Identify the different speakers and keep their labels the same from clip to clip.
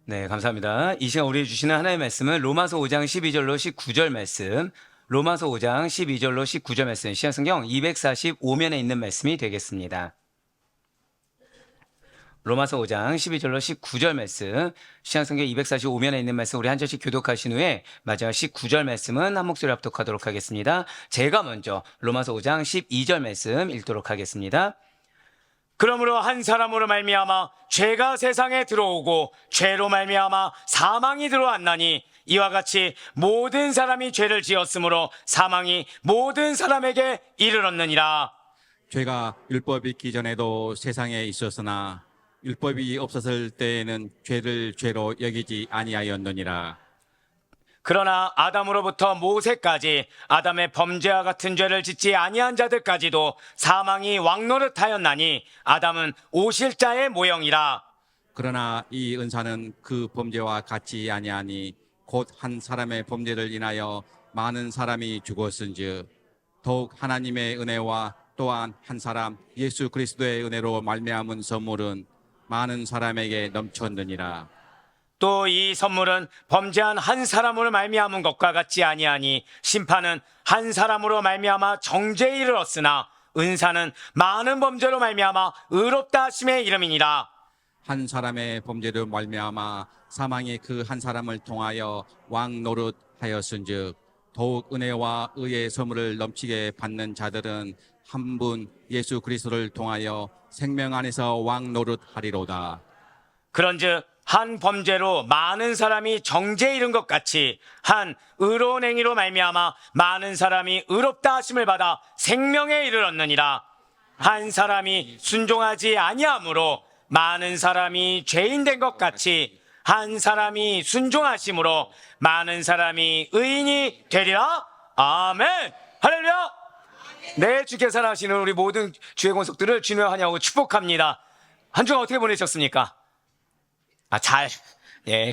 Speaker 1: 네, 감사합니다. 이 시간 우리 주시는 하나님의 말씀은 로마서 5장 12절로 19절 말씀, 로마서 5장 12절로 19절 말씀, 신약성경 245면에 있는 말씀이 되겠습니다. 로마서 5장 12절로 19절 말씀, 신약성경 245면에 있는 말씀 우리 한 절씩 교독하신 후에 마지막 19절 말씀은 한 목소리 합독하도록 하겠습니다. 제가 먼저 로마서 5장 12절 말씀 읽도록 하겠습니다. 그러므로 한 사람으로 말미암아 죄가 세상에 들어오고 죄로 말미암아 사망이 들어왔나니 이와 같이 모든 사람이 죄를 지었으므로 사망이 모든 사람에게 이르렀느니라.
Speaker 2: 죄가 율법이 있기 전에도 세상에 있었으나 율법이 없었을 때에는 죄를 죄로 여기지 아니하였느니라.
Speaker 1: 그러나 아담으로부터 모세까지 아담의 범죄와 같은 죄를 짓지 아니한 자들까지도 사망이 왕노릇하였나니 아담은 오실 자의 모형이라.
Speaker 2: 그러나 이 은사는 그 범죄와 같지 아니하니 곧 한 사람의 범죄를 인하여 많은 사람이 죽었은즉 더욱 하나님의 은혜와 또한 한 사람 예수 그리스도의 은혜로 말미암은 선물은 많은 사람에게 넘쳤느니라.
Speaker 1: 또 이 선물은 범죄한 한 사람으로 말미암은 것과 같지 아니하니 심판은 한 사람으로 말미암아 정죄에 이르렀으나 은사는 많은 범죄로 말미암아 의롭다 하심의 이름이니라.
Speaker 2: 한 사람의 범죄로 말미암아 사망이 그 한 사람을 통하여 왕 노릇하였은즉 더욱 은혜와 의의 선물을 넘치게 받는 자들은 한 분 예수 그리스도를 통하여 생명 안에서 왕 노릇하리로다.
Speaker 1: 그런즉 한 범죄로 많은 사람이 정죄에 이른 것 같이 한 의로운 행위로 말미암아 많은 사람이 의롭다 하심을 받아 생명에 이르렀느니라. 한 사람이 순종하지 아니함으로 많은 사람이 죄인 된 것 같이 한 사람이 순종하심으로 많은 사람이 의인이 되리라. 아멘. 할렐루야. 네, 주께 사랑하시는 우리 모든 주의 권속들을 주님의 환영하고 축복합니다. 한 주간 어떻게 보내셨습니까?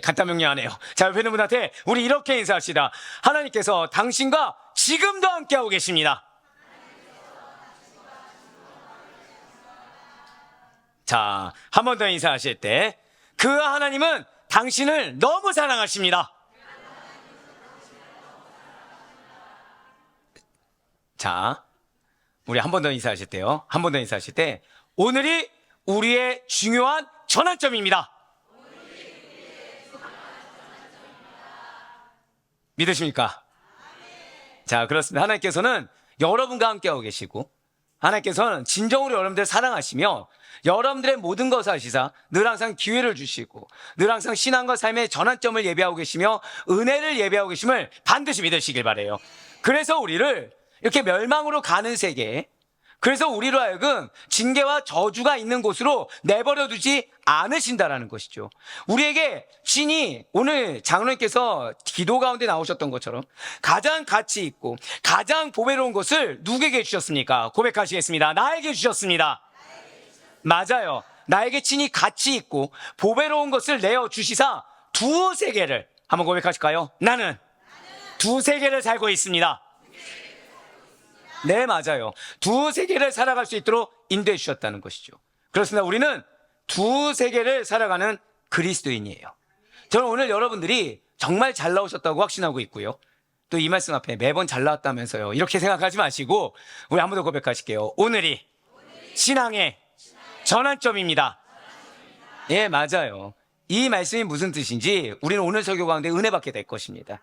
Speaker 1: 간단 명료하네요. 자, 옆에 있는 분한테 우리 이렇게 인사합시다. 하나님께서 당신과 지금도 함께하고 계십니다. 자, 한 번 더 인사하실 때, 그 하나님은 당신을 너무 사랑하십니다. 자, 우리 한 번 더 인사하실 때요. 한 번 더 인사하실 때, 오늘이 우리의 중요한 전환점입니다. 믿으십니까? 자, 그렇습니다. 하나님께서는 여러분과 함께하고 계시고 하나님께서는 진정으로 여러분들을 사랑하시며 여러분들의 모든 것을 하시사 늘 항상 기회를 주시고 늘 항상 신앙과 삶의 전환점을 예배하고 계시며 은혜를 예배하고 계심을 반드시 믿으시길 바라요. 그래서 우리를 이렇게 멸망으로 가는 세계에, 그래서 우리로 하여금 징계와 저주가 있는 곳으로 내버려 두지 않으신다라는 것이죠. 우리에게 신이 오늘 장로님께서 기도 가운데 나오셨던 것처럼 가장 가치 있고 가장 보배로운 것을 누구에게 주셨습니까? 고백하시겠습니다. 나에게 주셨습니다. 맞아요. 나에게 친히 가치 있고 보배로운 것을 내어 주시사 두세 개를 한번 고백하실까요? 나는 두세 개를 살고 있습니다. 네, 맞아요. 두세 개를 살아갈 수 있도록 인도해 주셨다는 것이죠. 그렇습니다. 우리는 두세 개를 살아가는 그리스도인이에요. 저는 오늘 여러분들이 정말 잘 나오셨다고 확신하고 있고요. 또 이 말씀 앞에 매번 잘 나왔다면서요. 이렇게 생각하지 마시고 우리 한 번 더 고백하실게요. 오늘이 신앙의 전환점입니다. 예, 맞아요. 이 말씀이 무슨 뜻인지 우리는 오늘 설교 가운데 은혜 받게 될 것입니다.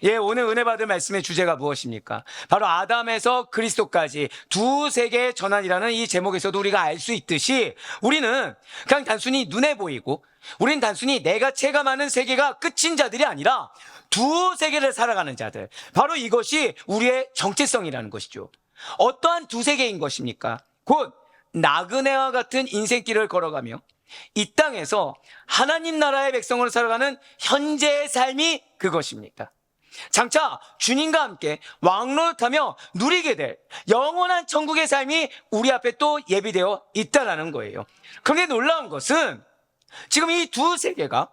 Speaker 1: 예, 오늘 은혜 받을 말씀의 주제가 무엇입니까? 바로 아담에서 그리스도까지 두세 개의 전환이라는 이 제목에서도 우리가 알 수 있듯이 우리는 그냥 단순히 눈에 보이고 우리는 단순히 내가 체감하는 세계가 끝인 자들이 아니라 두세 개를 살아가는 자들, 바로 이것이 우리의 정체성이라는 것이죠. 어떠한 두세 개인 것입니까? 곧 나그네와 같은 인생길을 걸어가며 이 땅에서 하나님 나라의 백성으로 살아가는 현재의 삶이 그것입니다. 장차 주님과 함께 왕노릇하며 누리게 될 영원한 천국의 삶이 우리 앞에 또 예비되어 있다는 거예요. 그런데 놀라운 것은 지금 이 두세 개가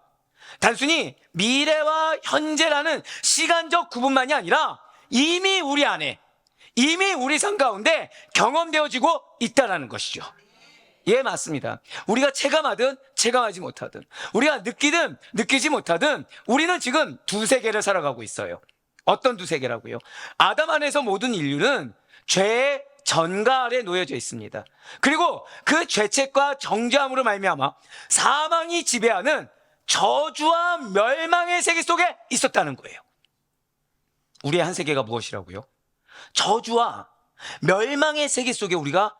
Speaker 1: 단순히 미래와 현재라는 시간적 구분만이 아니라 이미 우리 안에, 이미 우리 삶 가운데 경험되어지고 있다는 것이죠. 예, 맞습니다. 우리가 체감하든 체감하지 못하든 우리가 느끼든 느끼지 못하든 우리는 지금 두 세계를 살아가고 있어요. 어떤 두 세계라고요? 아담 안에서 모든 인류는 죄의 전가 아래 놓여져 있습니다. 그리고 그 죄책과 정죄함으로 말미암아 사망이 지배하는 저주와 멸망의 세계 속에 있었다는 거예요. 우리의 한 세계가 무엇이라고요? 저주와 멸망의 세계 속에 우리가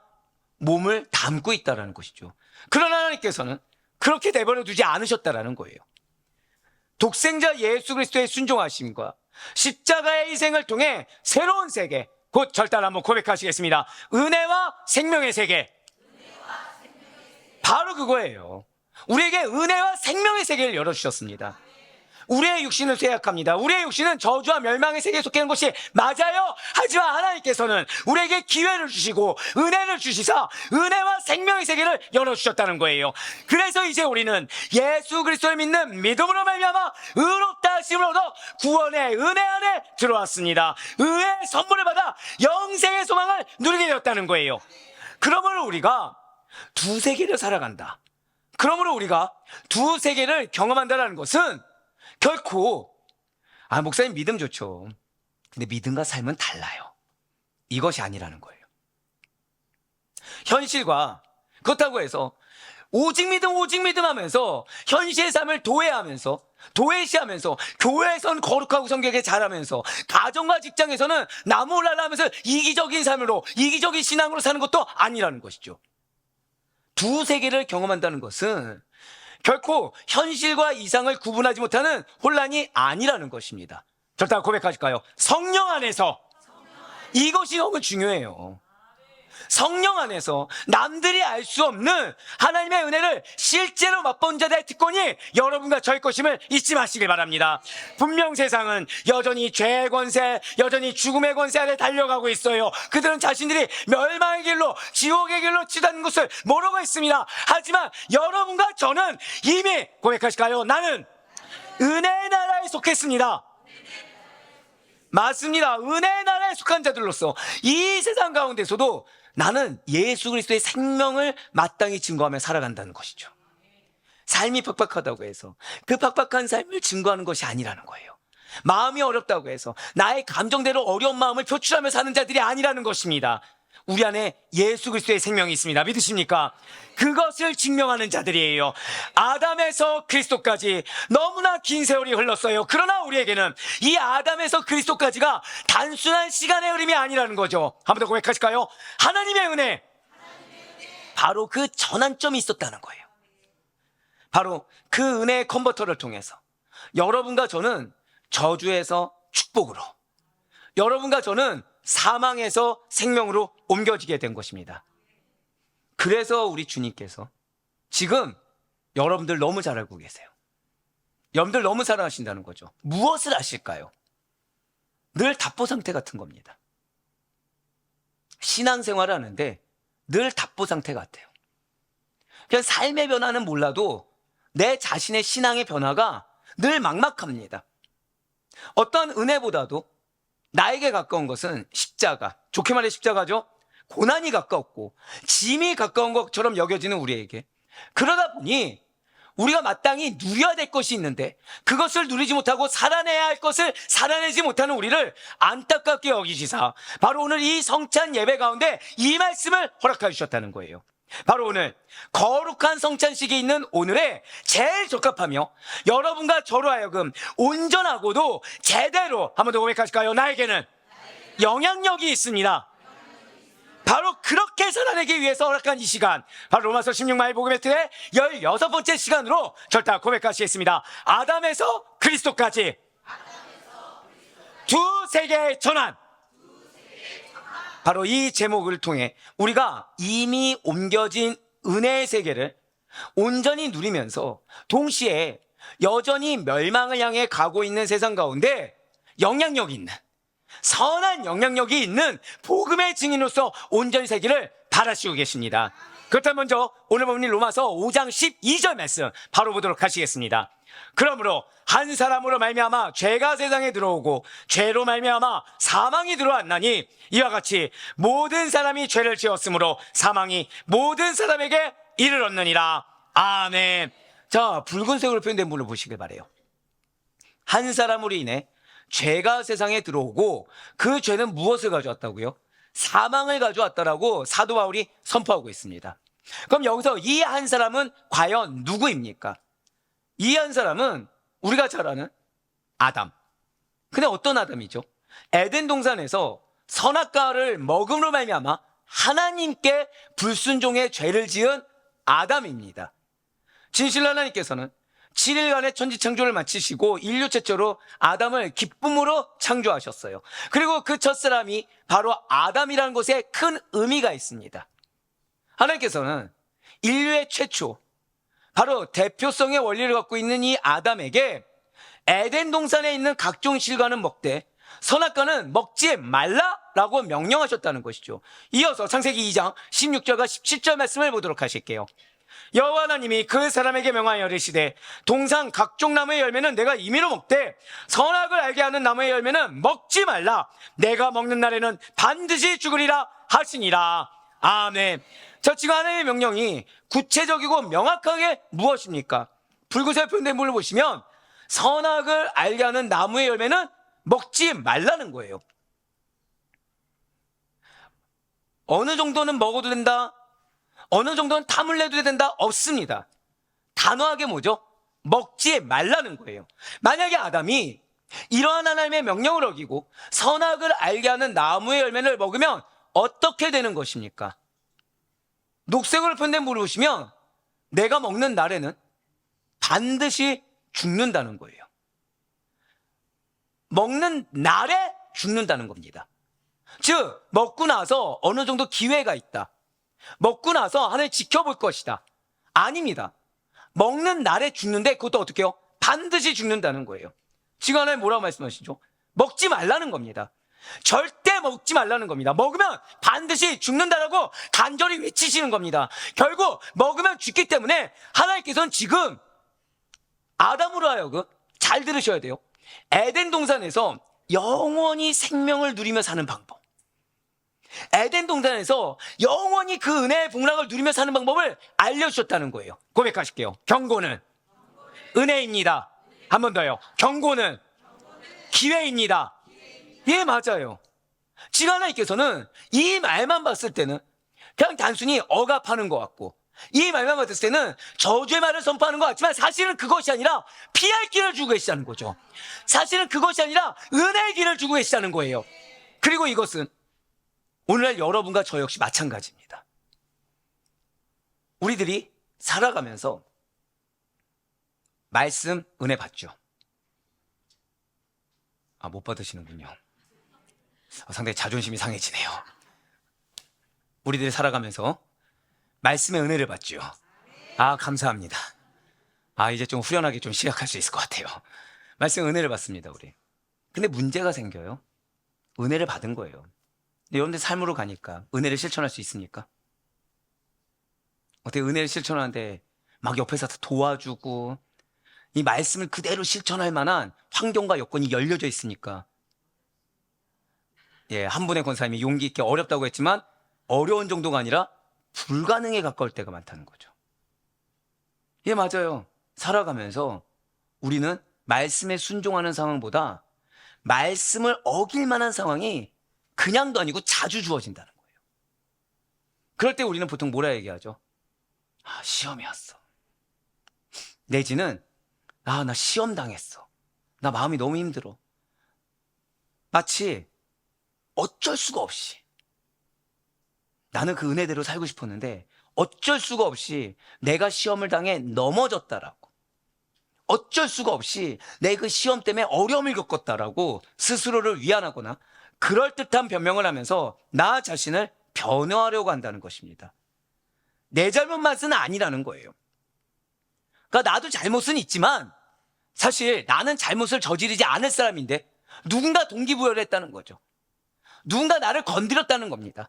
Speaker 1: 몸을 담고 있다는 것이죠. 그러나 하나님께서는 그렇게 내버려 두지 않으셨다는 거예요. 독생자 예수 그리스도의 순종하심과 십자가의 희생을 통해 새로운 세계, 곧 절단 한번 고백하시겠습니다. 은혜와 생명의 세계. 바로 그거예요. 우리에게 은혜와 생명의 세계를 열어주셨습니다. 우리의 육신은 쇠약합니다. 우리의 육신은 저주와 멸망의 세계에 속해 있는 것이 맞아요. 하지만 하나님께서는 우리에게 기회를 주시고 은혜를 주시사 은혜와 생명의 세계를 열어주셨다는 거예요. 그래서 이제 우리는 예수 그리스도를 믿는 믿음으로 말미암아 의롭다 하심을 얻어 구원의 은혜 안에 들어왔습니다. 의의 선물을 받아 영생의 소망을 누리게 되었다는 거예요. 그러므로 우리가 두 세계를 살아간다. 그러므로 우리가 두 세계를 경험한다는 것은 결코 목사님 믿음 좋죠. 근데 믿음과 삶은 달라요. 이것이 아니라는 거예요. 현실과 그렇다고 해서 오직 믿음 하면서 현실의 삶을 도외시하면서 교회에서는 거룩하고 성격에 잘하면서 가정과 직장에서는 나무랄라 하면서 이기적인 삶으로 이기적인 신앙으로 사는 것도 아니라는 것이죠. 두 세계를 경험한다는 것은 결코 현실과 이상을 구분하지 못하는 혼란이 아니라는 것입니다. 절대 고백하실까요? 성령 안에서. 이것이 너무 중요해요. 성령 안에서 남들이 알 수 없는 하나님의 은혜를 실제로 맛본 자들의 특권이 여러분과 저의 것임을 잊지 마시길 바랍니다. 분명 세상은 여전히 죄의 권세, 여전히 죽음의 권세 아래 달려가고 있어요. 그들은 자신들이 멸망의 길로, 지옥의 길로 치닫는 것을 모르고 있습니다. 하지만 여러분과 저는 이미 고백하실까요? 나는 은혜의 나라에 속했습니다. 맞습니다. 은혜의 나라에 속한 자들로서 이 세상 가운데서도 나는 예수 그리스도의 생명을 마땅히 증거하며 살아간다는 것이죠. 삶이 팍팍하다고 해서 그 팍팍한 삶을 증거하는 것이 아니라는 거예요. 마음이 어렵다고 해서 나의 감정대로 어려운 마음을 표출하며 사는 자들이 아니라는 것입니다. 우리 안에 예수 그리스도의 생명이 있습니다. 믿으십니까? 그것을 증명하는 자들이에요. 아담에서 그리스도까지 너무나 긴 세월이 흘렀어요. 그러나 우리에게는 이 아담에서 그리스도까지가 단순한 시간의 흐름이 아니라는 거죠. 한 번 더 고백하실까요? 하나님의 은혜. 바로 그 전환점이 있었다는 거예요. 바로 그 은혜의 컨버터를 통해서 여러분과 저는 저주에서 축복으로, 여러분과 저는 사망에서 생명으로 옮겨지게 된 것입니다. 그래서 우리 주님께서 지금 여러분들 너무 잘 알고 계세요. 여러분들 너무 사랑하신다는 거죠. 무엇을 아실까요? 늘 답보 상태 같은 겁니다. 신앙생활을 하는데 늘 답보 상태 같아요. 그냥 삶의 변화는 몰라도 내 자신의 신앙의 변화가 늘 막막합니다. 어떤 은혜보다도 나에게 가까운 것은 십자가, 좋게 말해 십자가죠. 고난이 가까웠고 짐이 가까운 것처럼 여겨지는 우리에게, 그러다 보니 우리가 마땅히 누려야 될 것이 있는데 그것을 누리지 못하고 살아내야 할 것을 살아내지 못하는 우리를 안타깝게 여기시사 바로 오늘 이 성찬 예배 가운데 이 말씀을 허락해 주셨다는 거예요. 바로 오늘 거룩한 성찬식이 있는 오늘에 제일 적합하며 여러분과 저로 하여금 온전하고도 제대로, 한 번 더 고백하실까요? 나에게는 영향력이 있습니다. 바로 그렇게 살아내기 위해서 허락한 이 시간, 바로 로마서 16마일 복음의 틀의 16번째 시간으로 절대 고백하시겠습니다. 아담에서 그리스도까지 두 세계의 전환. 바로 이 제목을 통해 우리가 이미 옮겨진 은혜의 세계를 온전히 누리면서 동시에 여전히 멸망을 향해 가고 있는 세상 가운데 영향력이 있는, 선한 영향력이 있는 복음의 증인으로서 온전히 살기를 바라시고 계십니다. 그렇다면 먼저 오늘 본문 로마서 5장 12절 말씀 바로 보도록 하시겠습니다. 그러므로 한 사람으로 말미암아 죄가 세상에 들어오고 죄로 말미암아 사망이 들어왔나니 이와 같이 모든 사람이 죄를 지었으므로 사망이 모든 사람에게 이르렀느니라. 아멘. 자, 붉은색으로 표현된 물을 보시길 바래요. 한 사람으로 인해 죄가 세상에 들어오고 그 죄는 무엇을 가져왔다고요? 사망을 가져왔다라고 사도 바울이 선포하고 있습니다. 그럼 여기서 이 한 사람은 과연 누구입니까? 이 한 사람은 우리가 잘 아는 아담. 근데 어떤 아담이죠? 에덴 동산에서 선악과를 먹음으로 말미암아 하나님께 불순종의 죄를 지은 아담입니다. 진실로 하나님께서는 7일간의 천지창조를 마치시고 인류 최초로 아담을 기쁨으로 창조하셨어요. 그리고 그 첫사람이 바로 아담이라는 것에 큰 의미가 있습니다. 하나님께서는 인류의 최초, 바로 대표성의 원리를 갖고 있는 이 아담에게 에덴 동산에 있는 각종 실과는 먹되 선악과는 먹지 말라라고 명령하셨다는 것이죠. 이어서 창세기 2장 16절과 17절 말씀을 보도록 하실게요. 여호와 하나님이 그 사람에게 명하여 이르시되 동산 각종 나무의 열매는 내가 임의로 먹되 선악을 알게 하는 나무의 열매는 먹지 말라. 내가 먹는 날에는 반드시 죽으리라 하시니라. 아멘. 자, 지금 하나님의 명령이 구체적이고 명확하게 무엇입니까? 붉은색 표현된 물을 보시면 선악을 알게 하는 나무의 열매는 먹지 말라는 거예요. 어느 정도는 먹어도 된다, 어느 정도는 탐을 내도 된다, 없습니다. 단호하게 뭐죠? 먹지 말라는 거예요. 만약에 아담이 이러한 하나님의 명령을 어기고 선악을 알게 하는 나무의 열매를 먹으면 어떻게 되는 것입니까? 녹색으로 표현된 물을 보시면 내가 먹는 날에는 반드시 죽는다는 거예요. 먹는 날에 죽는다는 겁니다. 즉 먹고 나서 어느 정도 기회가 있다, 먹고 나서 하나님 지켜볼 것이다, 아닙니다. 먹는 날에 죽는데 그것도 어떻게 해요? 반드시 죽는다는 거예요. 지금 하나님 뭐라고 말씀하시죠? 먹지 말라는 겁니다. 절대 먹지 말라는 겁니다. 먹으면 반드시 죽는다라고 간절히 외치시는 겁니다. 결국 먹으면 죽기 때문에 하나님께서는 지금 아담으로 하여금, 잘 들으셔야 돼요, 에덴 동산에서 영원히 생명을 누리며 사는 방법, 에덴 동산에서 영원히 그 은혜의 복락을 누리며 사는 방법을 알려주셨다는 거예요. 고백하실게요. 경고는 은혜입니다. 한 번 더요. 경고는 기회입니다. 예, 맞아요. 지금 하나님께서는 이 말만 봤을 때는 그냥 단순히 억압하는 것 같고, 이 말만 봤을 때는 저주의 말을 선포하는 것 같지만 사실은 그것이 아니라 피할 길을 주고 계시다는 거죠. 사실은 그것이 아니라 은혜의 길을 주고 계시다는 거예요. 그리고 이것은 오늘날 여러분과 저 역시 마찬가지입니다. 우리들이 살아가면서 말씀 은혜 받죠. 못 받으시는군요. 상당히 자존심이 상해지네요. 우리들이 살아가면서 말씀의 은혜를 받죠. 감사합니다. 이제 좀 후련하게 좀 시작할 수 있을 것 같아요. 말씀의 은혜를 받습니다, 우리. 근데 문제가 생겨요. 은혜를 받은 거예요. 근데 여러분들 삶으로 가니까 은혜를 실천할 수 있습니까? 어떻게 은혜를 실천하는데 막 옆에서 도와주고 이 말씀을 그대로 실천할 만한 환경과 여건이 열려져 있으니까, 한 분의 권사님이 용기 있게 어렵다고 했지만 어려운 정도가 아니라 불가능에 가까울 때가 많다는 거죠. 맞아요. 살아가면서 우리는 말씀에 순종하는 상황보다 말씀을 어길 만한 상황이 그냥도 아니고 자주 주어진다는 거예요. 그럴 때 우리는 보통 뭐라 얘기하죠? 시험이 왔어. 내지는 나 시험 당했어. 나 마음이 너무 힘들어. 마치 어쩔 수가 없이, 나는 그 은혜대로 살고 싶었는데 어쩔 수가 없이 내가 시험을 당해 넘어졌다라고, 어쩔 수가 없이 내 그 시험 때문에 어려움을 겪었다라고 스스로를 위안하거나 그럴듯한 변명을 하면서 나 자신을 변호하려고 한다는 것입니다. 내 잘못만은 아니라는 거예요. 그러니까 나도 잘못은 있지만 사실 나는 잘못을 저지르지 않을 사람인데 누군가 동기부여를 했다는 거죠. 누군가 나를 건드렸다는 겁니다.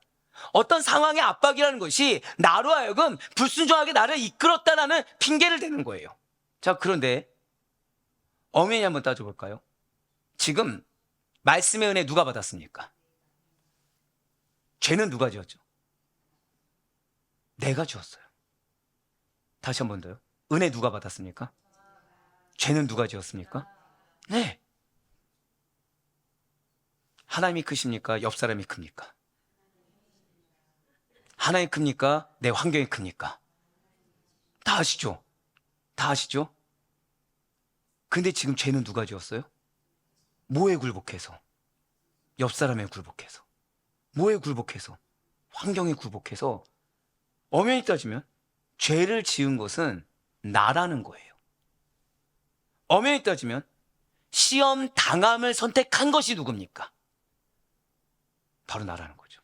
Speaker 1: 어떤 상황의 압박이라는 것이 나로 하여금 불순종하게 나를 이끌었다라는 핑계를 대는 거예요. 자, 그런데 엄연히 한번 따져볼까요? 지금 말씀의 은혜 누가 받았습니까? 죄는 누가 지었죠? 내가 지었어요. 다시 한 번 더요. 은혜 누가 받았습니까? 죄는 누가 지었습니까? 네. 하나님이 크십니까? 옆 사람이 큽니까? 하나님이 큽니까? 내 환경이 큽니까? 다 아시죠? 다 아시죠? 근데 지금 죄는 누가 지었어요? 뭐에 굴복해서? 옆 사람에 굴복해서. 뭐에 굴복해서? 환경에 굴복해서. 엄연히 따지면 죄를 지은 것은 나라는 거예요. 엄연히 따지면 시험 당함을 선택한 것이 누굽니까? 바로 나라는 거죠.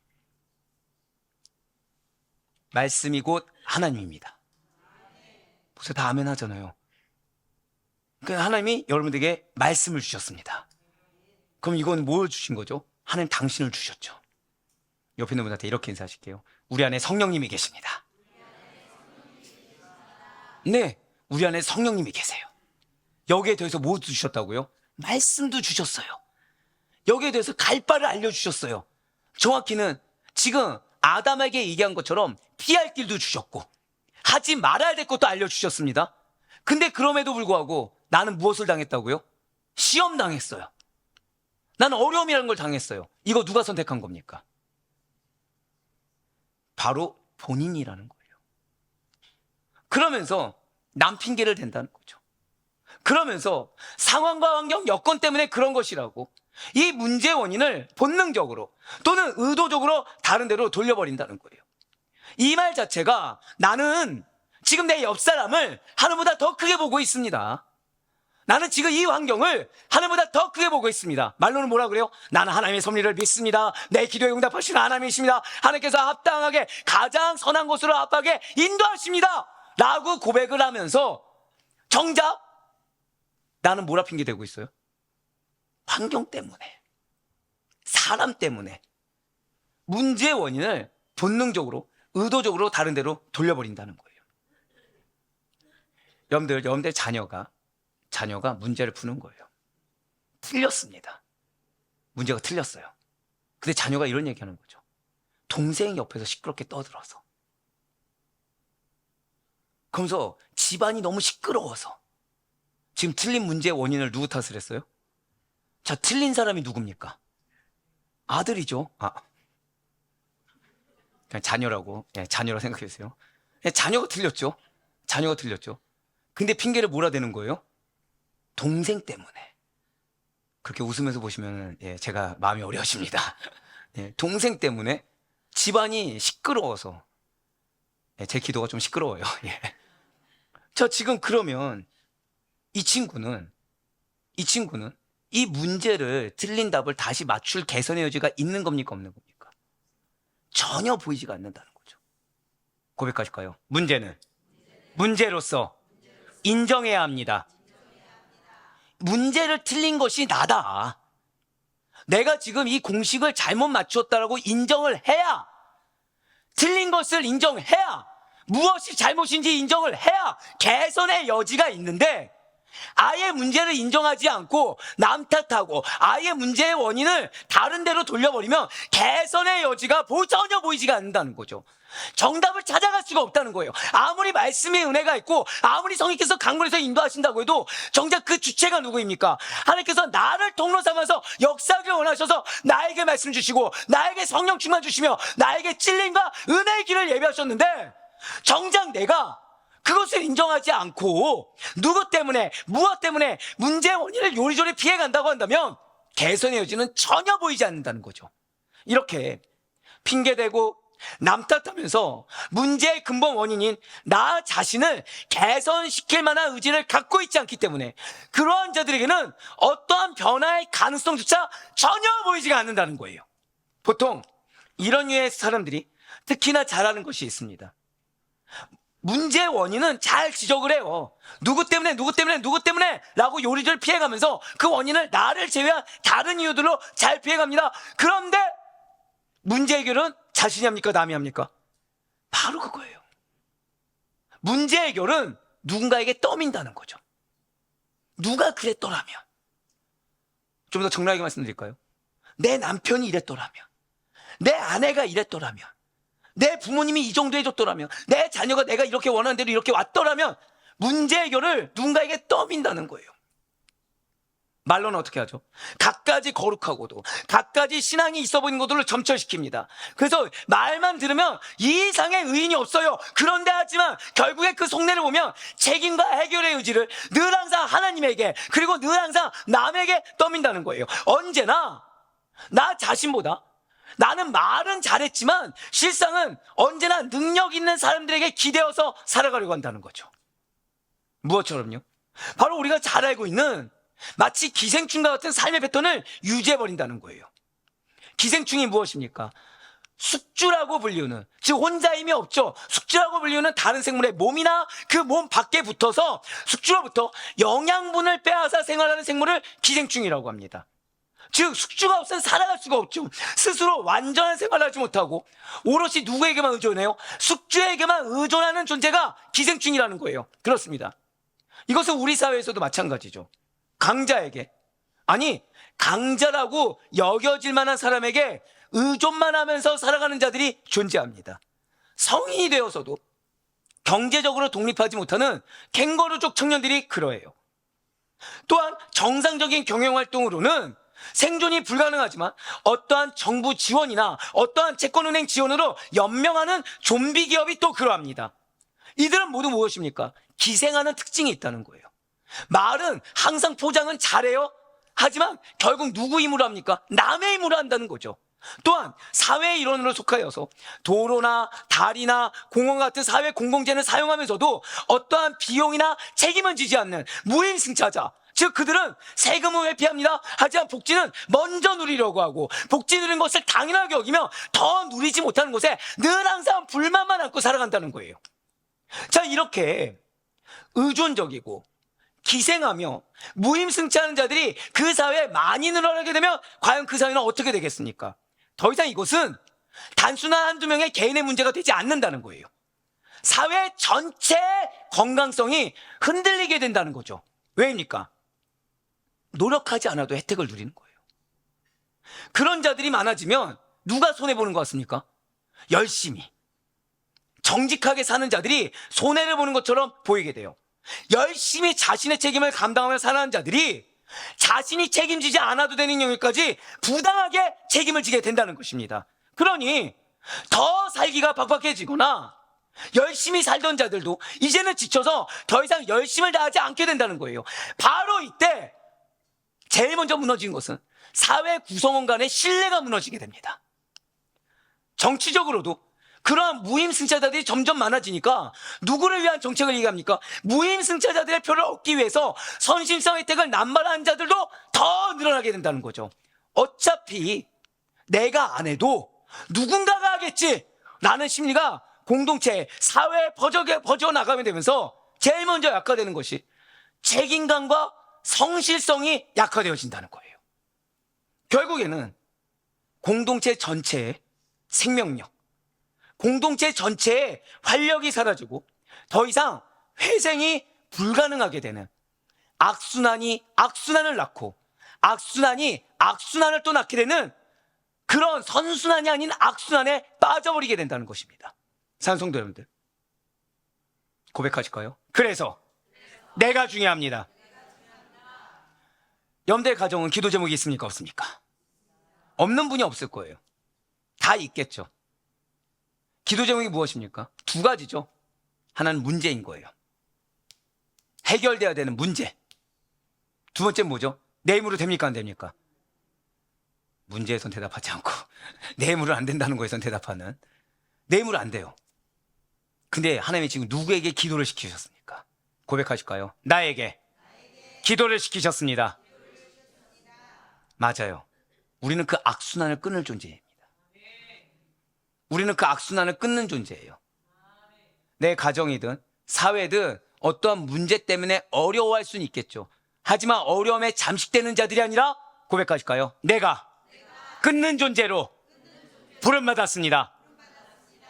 Speaker 1: 말씀이 곧 하나님입니다. 벌써 다 아멘 하잖아요. 그러니까 하나님이 여러분들에게 말씀을 주셨습니다. 그럼 이건 뭘 주신 거죠? 하나님 당신을 주셨죠. 옆에 있는 분한테 이렇게 인사하실게요. 우리 안에 성령님이 계십니다. 네, 우리 안에 성령님이 계세요. 여기에 대해서 뭐 주셨다고요? 말씀도 주셨어요. 여기에 대해서 갈 바를 알려주셨어요. 정확히는 지금 아담에게 얘기한 것처럼 피할 길도 주셨고 하지 말아야 될 것도 알려주셨습니다. 근데 그럼에도 불구하고 나는 무엇을 당했다고요? 시험 당했어요. 나는 어려움이라는 걸 당했어요. 이거 누가 선택한 겁니까? 바로 본인이라는 거예요. 그러면서 남 핑계를 댄다는 거죠. 그러면서 상황과 환경, 여건 때문에 그런 것이라고 이 문제의 원인을 본능적으로 또는 의도적으로 다른 데로 돌려버린다는 거예요. 이 말 자체가 나는 지금 내 옆 사람을 하늘보다 더 크게 보고 있습니다. 나는 지금 이 환경을 하늘보다 더 크게 보고 있습니다. 말로는 뭐라 그래요? 나는 하나님의 섭리를 믿습니다. 내 기도에 응답하시는 하나님이십니다. 하나님께서 합당하게 가장 선한 곳으로 압박에 인도하십니다. 라고 고백을 하면서 정작 나는 뭐라 핑계대고 있어요? 환경 때문에, 사람 때문에 문제의 원인을 본능적으로, 의도적으로 다른 데로 돌려버린다는 거예요. 여러분들 자녀가 문제를 푸는 거예요. 틀렸습니다. 문제가 틀렸어요. 근데 자녀가 이런 얘기하는 거죠. 동생이 옆에서 시끄럽게 떠들어서. 그러면서 집안이 너무 시끄러워서. 지금 틀린 문제의 원인을 누구 탓을 했어요? 자, 틀린 사람이 누굽니까? 아들이죠. 그냥 자녀라고. 자녀라고 생각했어요. 자녀가 틀렸죠. 자녀가 틀렸죠. 근데 핑계를 몰아대는 거예요? 동생 때문에. 그렇게 웃으면서 보시면 제가 마음이 어려워집니다. 동생 때문에 집안이 시끄러워서. 제 기도가 좀 시끄러워요. 저 지금 그러면 이 친구는 이 문제를 틀린 답을 다시 맞출 개선의 여지가 있는 겁니까? 없는 겁니까? 전혀 보이지가 않는다는 거죠. 고백하실까요? 문제는 문제로서 인정해야 합니다. 문제를 틀린 것이 나다. 내가 지금 이 공식을 잘못 맞추었다라고 인정을 해야, 틀린 것을 인정해야, 무엇이 잘못인지 인정을 해야 개선의 여지가 있는데, 아예 문제를 인정하지 않고 남 탓하고 아예 문제의 원인을 다른 데로 돌려버리면 개선의 여지가 전혀 보이지가 않는다는 거죠. 정답을 찾아갈 수가 없다는 거예요. 아무리 말씀의 은혜가 있고 아무리 성령께서 강물에서 인도하신다고 해도 정작 그 주체가 누구입니까? 하나님께서 나를 통로 삼아서 역사하길 원하셔서 나에게 말씀 주시고 나에게 성령 충만 주시며 나에게 찔림과 은혜의 길을 예비하셨는데, 정작 내가 그것을 인정하지 않고 누구 때문에 무엇 때문에 문제의 원인을 요리조리 피해간다고 한다면 개선의 여지는 전혀 보이지 않는다는 거죠. 이렇게 핑계대고 남 탓하면서 문제의 근본 원인인 나 자신을 개선시킬 만한 의지를 갖고 있지 않기 때문에 그러한 자들에게는 어떠한 변화의 가능성조차 전혀 보이지가 않는다는 거예요. 보통 이런 류의 사람들이 특히나 잘하는 것이 있습니다. 문제의 원인은 잘 지적을 해요. 누구 때문에 라고 요리조리 피해가면서 그 원인을 나를 제외한 다른 이유들로 잘 피해갑니다. 그런데 문제 해결은 자신이 합니까? 남이 합니까? 바로 그거예요. 문제 해결은 누군가에게 떠민다는 거죠. 누가 그랬더라면, 좀 더 적나라하게 말씀드릴까요? 내 남편이 이랬더라면, 내 아내가 이랬더라면, 내 부모님이 이 정도 해줬더라면, 내 자녀가 내가 이렇게 원하는 대로 이렇게 왔더라면 문제 해결을 누군가에게 떠민다는 거예요. 말로는 어떻게 하죠? 갖가지 거룩하고도 갖가지 신앙이 있어 보이는 것들을 점철시킵니다. 그래서 말만 들으면 이 이상의 의인이 없어요. 그런데 하지만 결국에 그 속내를 보면 책임과 해결의 의지를 늘 항상 하나님에게, 그리고 늘 항상 남에게 떠민다는 거예요. 언제나 나 자신보다, 나는 말은 잘했지만 실상은 언제나 능력 있는 사람들에게 기대어서 살아가려고 한다는 거죠. 무엇처럼요? 바로 우리가 잘 알고 있는 마치 기생충과 같은 삶의 패턴을 유지해버린다는 거예요. 기생충이 무엇입니까? 숙주라고 불리우는, 즉 혼자 힘이 없죠. 숙주라고 불리우는 다른 생물의 몸이나 그 몸 밖에 붙어서 숙주로부터 영양분을 빼앗아 생활하는 생물을 기생충이라고 합니다. 즉 숙주가 없으면 살아갈 수가 없죠. 스스로 완전한 생활을 하지 못하고 오롯이 누구에게만 의존해요? 숙주에게만 의존하는 존재가 기생충이라는 거예요. 그렇습니다. 이것은 우리 사회에서도 마찬가지죠. 강자에게, 아니 강자라고 여겨질 만한 사람에게 의존만 하면서 살아가는 자들이 존재합니다. 성인이 되어서도 경제적으로 독립하지 못하는 캥거루족 청년들이 그러해요. 또한 정상적인 경영활동으로는 생존이 불가능하지만 어떠한 정부 지원이나 어떠한 채권은행 지원으로 연명하는 좀비 기업이 또 그러합니다. 이들은 모두 무엇입니까? 기생하는 특징이 있다는 거예요. 말은 항상 포장은 잘해요. 하지만 결국 누구 힘으로 합니까? 남의 힘으로 한다는 거죠. 또한 사회의 일원으로 속하여서 도로나 다리나 공원 같은 사회 공공재를 사용하면서도 어떠한 비용이나 책임을 지지 않는 무임승차자, 즉 그들은 세금을 회피합니다. 하지만 복지는 먼저 누리려고 하고, 복지 누린 것을 당연하게 여기며 더 누리지 못하는 곳에 늘 항상 불만만 안고 살아간다는 거예요. 자, 이렇게 의존적이고 기생하며 무임승차하는 자들이 그 사회에 많이 늘어나게 되면 과연 그 사회는 어떻게 되겠습니까? 더 이상 이것은 단순한 한두 명의 개인의 문제가 되지 않는다는 거예요. 사회 전체의 건강성이 흔들리게 된다는 거죠. 왜입니까? 노력하지 않아도 혜택을 누리는 거예요. 그런 자들이 많아지면 누가 손해보는 것 같습니까? 열심히 정직하게 사는 자들이 손해를 보는 것처럼 보이게 돼요. 열심히 자신의 책임을 감당하며 살아가는 자들이 자신이 책임지지 않아도 되는 영역까지 부당하게 책임을 지게 된다는 것입니다. 그러니 더 살기가 팍팍해지거나 열심히 살던 자들도 이제는 지쳐서 더 이상 열심을 다하지 않게 된다는 거예요. 바로 이때 제일 먼저 무너지는 것은 사회 구성원 간의 신뢰가 무너지게 됩니다. 정치적으로도 그러한 무임승차자들이 점점 많아지니까 누구를 위한 정책을 얘기합니까? 무임승차자들의 표를 얻기 위해서 선심성 혜택을 남발하는 자들도 더 늘어나게 된다는 거죠. 어차피 내가 안 해도 누군가가 하겠지 라는 심리가 공동체, 사회에 퍼져나가게 되면서 제일 먼저 약화되는 것이 책임감과 성실성이 약화되어진다는 거예요. 결국에는 공동체 전체의 생명력, 공동체 전체의 활력이 사라지고 더 이상 회생이 불가능하게 되는 악순환이 악순환을 낳고, 악순환이 악순환을 또 낳게 되는 그런 선순환이 아닌 악순환에 빠져버리게 된다는 것입니다. 산성도 여러분들, 고백하실까요? 그래서 내가 중요합니다. 여러분들의 가정은 기도 제목이 있습니까? 없습니까? 없는 분이 없을 거예요. 다 있겠죠. 기도 제목이 무엇입니까? 두 가지죠. 하나는 문제인 거예요. 해결돼야 되는 문제. 두 번째는 뭐죠? 내 힘으로 됩니까? 안 됩니까? 문제에선 대답하지 않고 내 힘으로 안 된다는 거에선 대답하는, 내 힘으로 안 돼요. 근데 하나님이 지금 누구에게 기도를 시키셨습니까? 고백하실까요? 나에게 기도를 시키셨습니다. 맞아요. 우리는 그 악순환을 끊을 존재입니다. 우리는 그 악순환을 끊는 존재예요. 내 가정이든 사회든 어떠한 문제 때문에 어려워할 수는 있겠죠. 하지만 어려움에 잠식되는 자들이 아니라, 고백하실까요? 내가 끊는 존재로 부름받았습니다.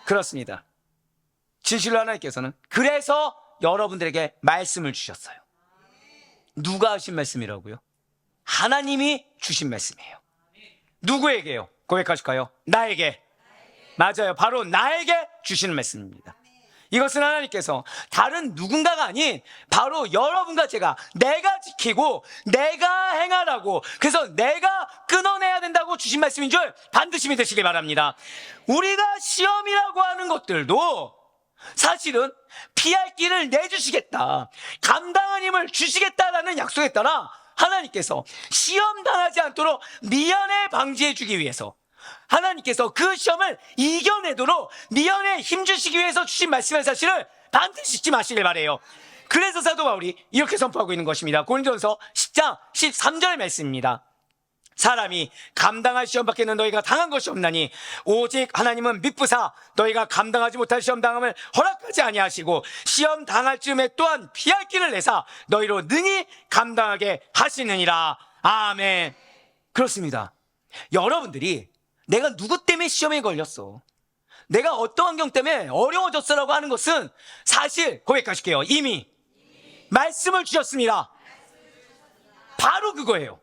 Speaker 1: 그렇습니다. 진실로 하나님께서는 그래서 여러분들에게 말씀을 주셨어요. 누가 하신 말씀이라고요? 하나님이 주신 말씀이에요. 누구에게요? 고백하실까요? 나에게 맞아요. 바로 나에게 주시는 말씀입니다. 이것은 하나님께서 다른 누군가가 아닌 바로 여러분과 제가 내가 지키고 내가 행하라고, 그래서 내가 끊어내야 된다고 주신 말씀인 줄 반드시 믿으시기 바랍니다. 우리가 시험이라고 하는 것들도 사실은 피할 길을 내주시겠다, 감당한 힘을 주시겠다라는 약속에 따라 하나님께서 시험 당하지 않도록 미연에 방지해 주기 위해서, 하나님께서 그 시험을 이겨내도록 미연에 힘주시기 위해서 주신 말씀의 사실을 반드시 잊지 마시길 바라요. 그래서 사도 바울이 이렇게 선포하고 있는 것입니다. 고린도전서 10장 13절의 말씀입니다. 사람이 감당할 시험 밖에는 너희가 당한 것이 없나니 오직 하나님은 미쁘사 너희가 감당하지 못할 시험 당함을 허락하지 아니하시고 시험 당할 즈음에 또한 피할 길을 내사 너희로 능히 감당하게 하시느니라. 아멘. 그렇습니다. 여러분들이 내가 누구 때문에 시험에 걸렸어, 내가 어떤 환경 때문에 어려워졌어라고 하는 것은 사실 고백하실게요, 이미 말씀을 주셨습니다. 바로 그거예요.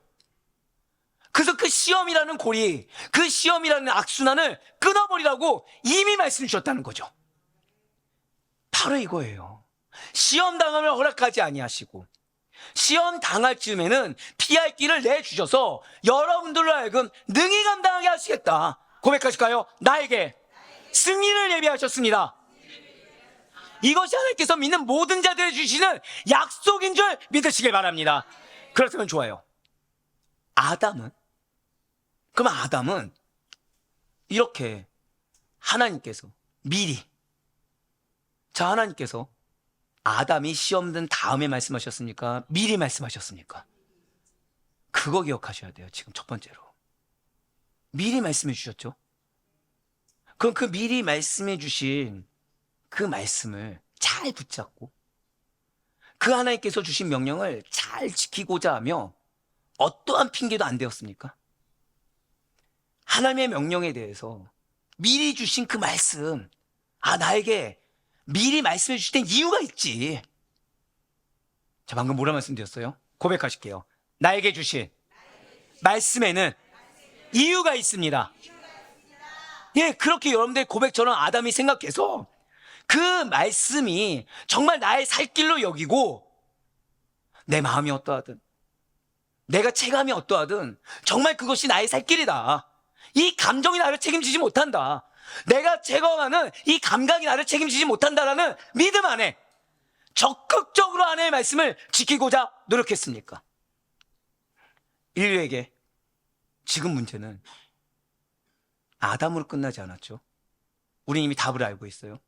Speaker 1: 그래서 그 시험이라는 고리, 그 시험이라는 악순환을 끊어버리라고 이미 말씀 주셨다는 거죠. 바로 이거예요. 시험 당함을 허락하지 아니하시고 시험 당할 즈음에는 피할 길을 내주셔서 여러분들로 하여금 능히 감당하게 하시겠다. 고백하실까요? 나에게 승리를 예비하셨습니다. 이것이 하나님께서 믿는 모든 자들에게 주시는 약속인 줄 믿으시길 바랍니다. 그렇다면 좋아요. 그럼 아담은 이렇게 하나님께서 미리, 하나님께서 아담이 시험 든 다음에 말씀하셨습니까? 미리 말씀하셨습니까? 그거 기억하셔야 돼요. 지금 첫 번째로 미리 말씀해 주셨죠. 그럼 그 미리 말씀해 주신 그 말씀을 잘 붙잡고 그 하나님께서 주신 명령을 잘 지키고자 하며 어떠한 핑계도 안 되었습니까? 하나님의 명령에 대해서 미리 주신 그 말씀, 나에게 미리 말씀해 주실 땐 이유가 있지. 자, 방금 뭐라 말씀드렸어요? 고백하실게요. 나에게 주신 말씀에는 이유가 있습니다. 예, 그렇게 여러분들의 고백처럼 아담이 생각해서 그 말씀이 정말 나의 살 길로 여기고 내 마음이 어떠하든 내가 체감이 어떠하든 정말 그것이 나의 살 길이다. 이 감정이 나를 책임지지 못한다. 내가 제거하는 이 감각이 나를 책임지지 못한다라는 믿음 안에 적극적으로 하나님의 말씀을 지키고자 노력했습니까? 인류에게 지금 문제는 아담으로 끝나지 않았죠. 우리 이미 답을 알고 있어요.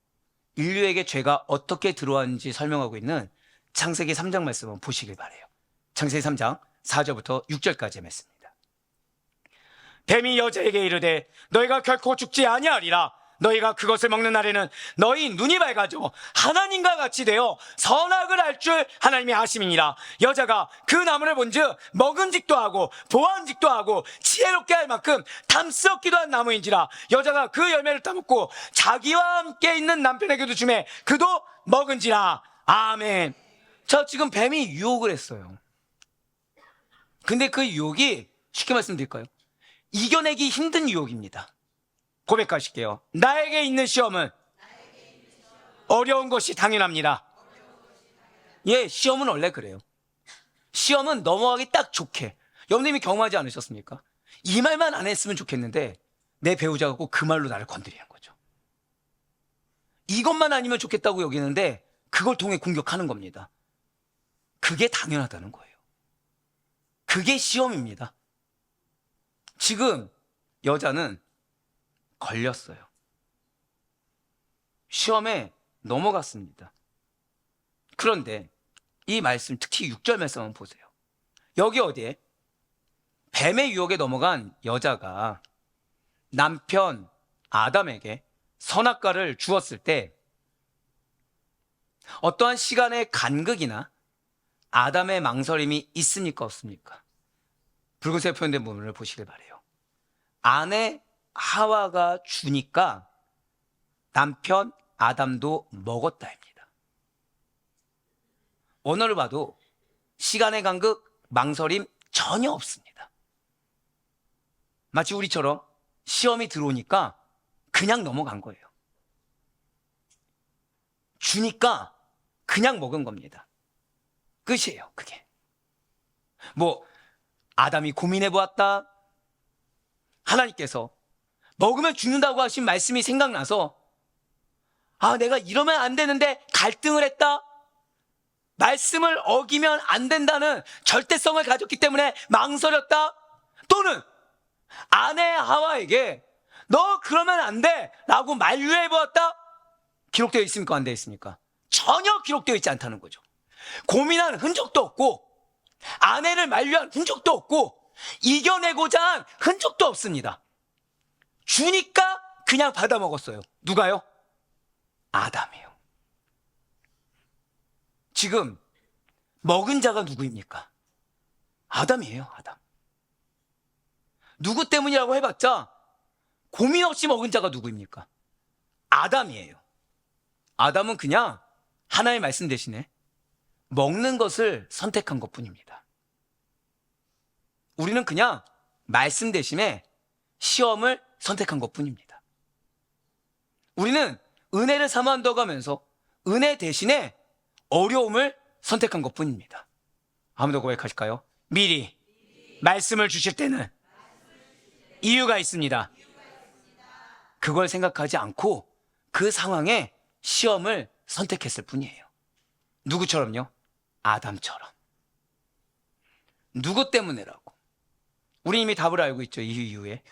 Speaker 1: 인류에게 죄가 어떻게 들어왔는지 설명하고 있는 창세기 3장 말씀 한번 보시길 바라요. 창세기 3장 4절부터 6절까지의 말씀입니다. 뱀이 여자에게 이르되 너희가 결코 죽지 아니하리라. 너희가 그것을 먹는 날에는 너희 눈이 밝아져 하나님과 같이 되어 선악을 알 줄 하나님이 아심이니라. 여자가 그 나무를 본즉 먹음직도 하고 보암직도 하고 지혜롭게 할 만큼 탐스럽기도 한 나무인지라. 여자가 그 열매를 따먹고 자기와 함께 있는 남편에게도 주매 그도 먹은지라. 아멘. 자, 지금 뱀이 유혹을 했어요. 근데 그 유혹이 쉽게 말씀드릴까요? 이겨내기 힘든 유혹입니다. 고백하실게요. 나에게 있는 시험은 어려운 것이 당연합니다. 예, 시험은 원래 그래요. 시험은 넘어가기 딱 좋게. 여러분들이 경험하지 않으셨습니까? 이 말만 안 했으면 좋겠는데 내 배우자가 꼭 그 말로 나를 건드리는 거죠. 이것만 아니면 좋겠다고 여기는데 그걸 통해 공격하는 겁니다. 그게 당연하다는 거예요. 그게 시험입니다. 지금 여자는 걸렸어요. 시험에 넘어갔습니다. 그런데 이 말씀, 특히 6절 말씀 한번 보세요. 여기 어디에? 뱀의 유혹에 넘어간 여자가 남편 아담에게 선악과를 주었을 때 어떠한 시간의 간극이나 아담의 망설임이 있습니까? 없습니까? 붉은색 표현된 부분을 보시길 바라요. 아내 하와가 주니까 남편 아담도 먹었다입니다. 언어를 봐도 시간의 간극, 망설임 전혀 없습니다. 마치 우리처럼 시험이 들어오니까 그냥 넘어간 거예요. 주니까 그냥 먹은 겁니다. 끝이에요, 그게. 뭐 아담이 고민해 보았다. 하나님께서 먹으면 죽는다고 하신 말씀이 생각나서 내가 이러면 안 되는데 갈등을 했다. 말씀을 어기면 안 된다는 절대성을 가졌기 때문에 망설였다. 또는 아내 하와에게 너 그러면 안 돼 라고 만류해 보았다. 기록되어 있습니까? 안 되어 있습니까? 전혀 기록되어 있지 않다는 거죠. 고민한 흔적도 없고 아내를 만류한 흔적도 없고 이겨내고자 한 흔적도 없습니다. 주니까 그냥 받아 먹었어요. 누가요? 아담이요. 지금 먹은 자가 누구입니까? 아담이에요, 아담. 누구 때문이라고 해봤자 고민 없이 먹은 자가 누구입니까? 아담이에요. 아담은 그냥 하나의 말씀 대신에 먹는 것을 선택한 것뿐입니다. 우리는 그냥 말씀 대신에 시험을 선택한 것뿐입니다. 우리는 은혜를 사모한다고 하면서 은혜 대신에 어려움을 선택한 것뿐입니다. 아무도 고백하실까요? 미리 말씀을 주실 때는 이유가 있습니다. 그걸 생각하지 않고 그 상황에 시험을 선택했을 뿐이에요. 누구처럼요? 아담처럼. 누구 때문에라고? 우리 이미 답을 알고 있죠. 이후에